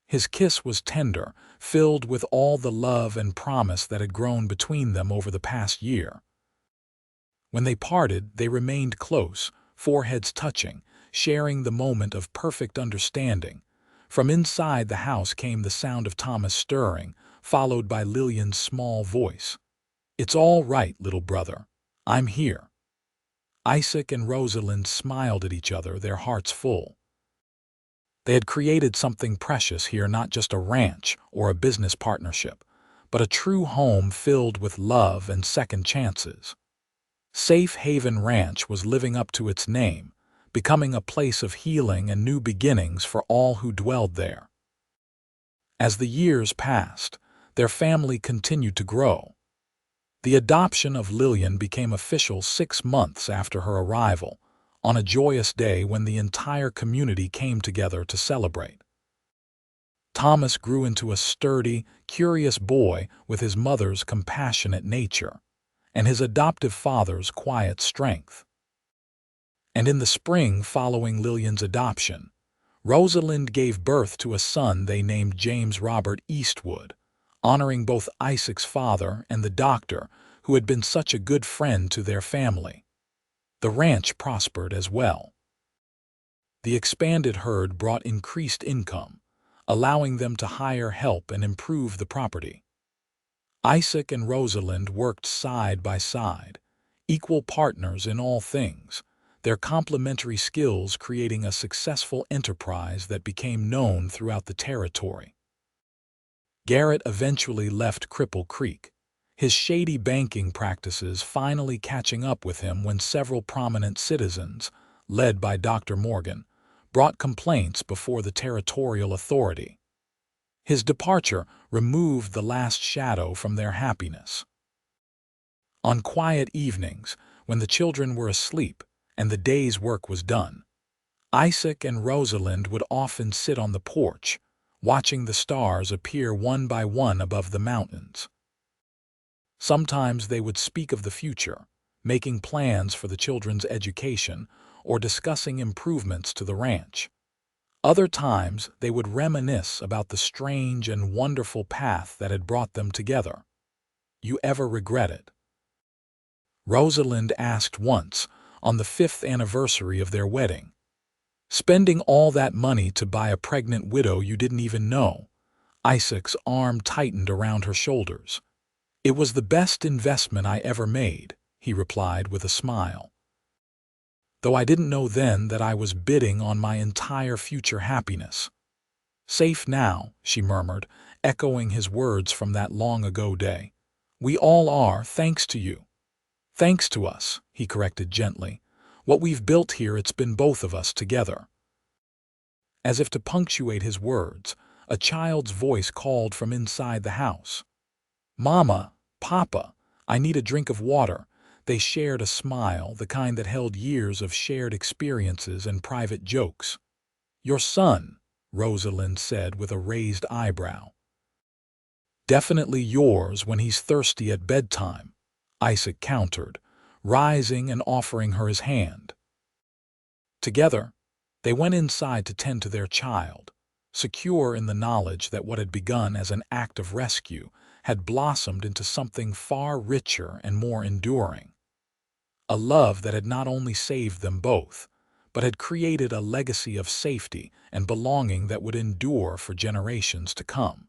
His kiss was tender, filled with all the love and promise that had grown between them over the past year. When they parted, they remained close, foreheads touching, sharing the moment of perfect understanding. From inside the house came the sound of Thomas stirring, followed by Lillian's small voice. It's all right, little brother. I'm here. Isaac and Rosalind smiled at each other, their hearts full. They had created something precious here, not just a ranch or a business partnership, but a true home filled with love and second chances. Safe Haven Ranch was living up to its name, becoming a place of healing and new beginnings for all who dwelled there. As the years passed, their family continued to grow. The adoption of Lillian became official 6 months after her arrival, on a joyous day when the entire community came together to celebrate. Thomas grew into a sturdy, curious boy with his mother's compassionate nature and his adoptive father's quiet strength. And in the spring following Lillian's adoption, Rosalind gave birth to a son they named James Robert Eastwood, honoring both Isaac's father and the doctor who had been such a good friend to their family. The ranch prospered as well. The expanded herd brought increased income, allowing them to hire help and improve the property. Isaac and Rosalind worked side by side, equal partners in all things, their complementary skills creating a successful enterprise that became known throughout the territory. Garrett eventually left Cripple Creek, his shady banking practices finally catching up with him when several prominent citizens, led by Dr. Morgan, brought complaints before the territorial authority. His departure removed the last shadow from their happiness. On quiet evenings, when the children were asleep and the day's work was done, Isaac and Rosalind would often sit on the porch, watching the stars appear one by one above the mountains. Sometimes they would speak of the future, making plans for the children's education or discussing improvements to the ranch. Other times they would reminisce about the strange and wonderful path that had brought them together. "You ever regret it?" Rosalind asked once, on the 5th anniversary of their wedding. "Spending all that money to buy a pregnant widow you didn't even know?" Isaac's arm tightened around her shoulders. "It was the best investment I ever made," he replied with a smile. "Though I didn't know then that I was bidding on my entire future happiness." "Safe now," she murmured, echoing his words from that long-ago day. "We all are, thanks to you." "Thanks to us," he corrected gently. "What we've built here, it's been both of us together." As if to punctuate his words, a child's voice called from inside the house. "Mama, Papa, I need a drink of water." They shared a smile, the kind that held years of shared experiences and private jokes. "Your son," Rosalind said with a raised eyebrow. "Definitely yours when he's thirsty at bedtime," Isaac countered, rising and offering her his hand. Together, they went inside to tend to their child, secure in the knowledge that what had begun as an act of rescue had blossomed into something far richer and more enduring. A love that had not only saved them both, but had created a legacy of safety and belonging that would endure for generations to come.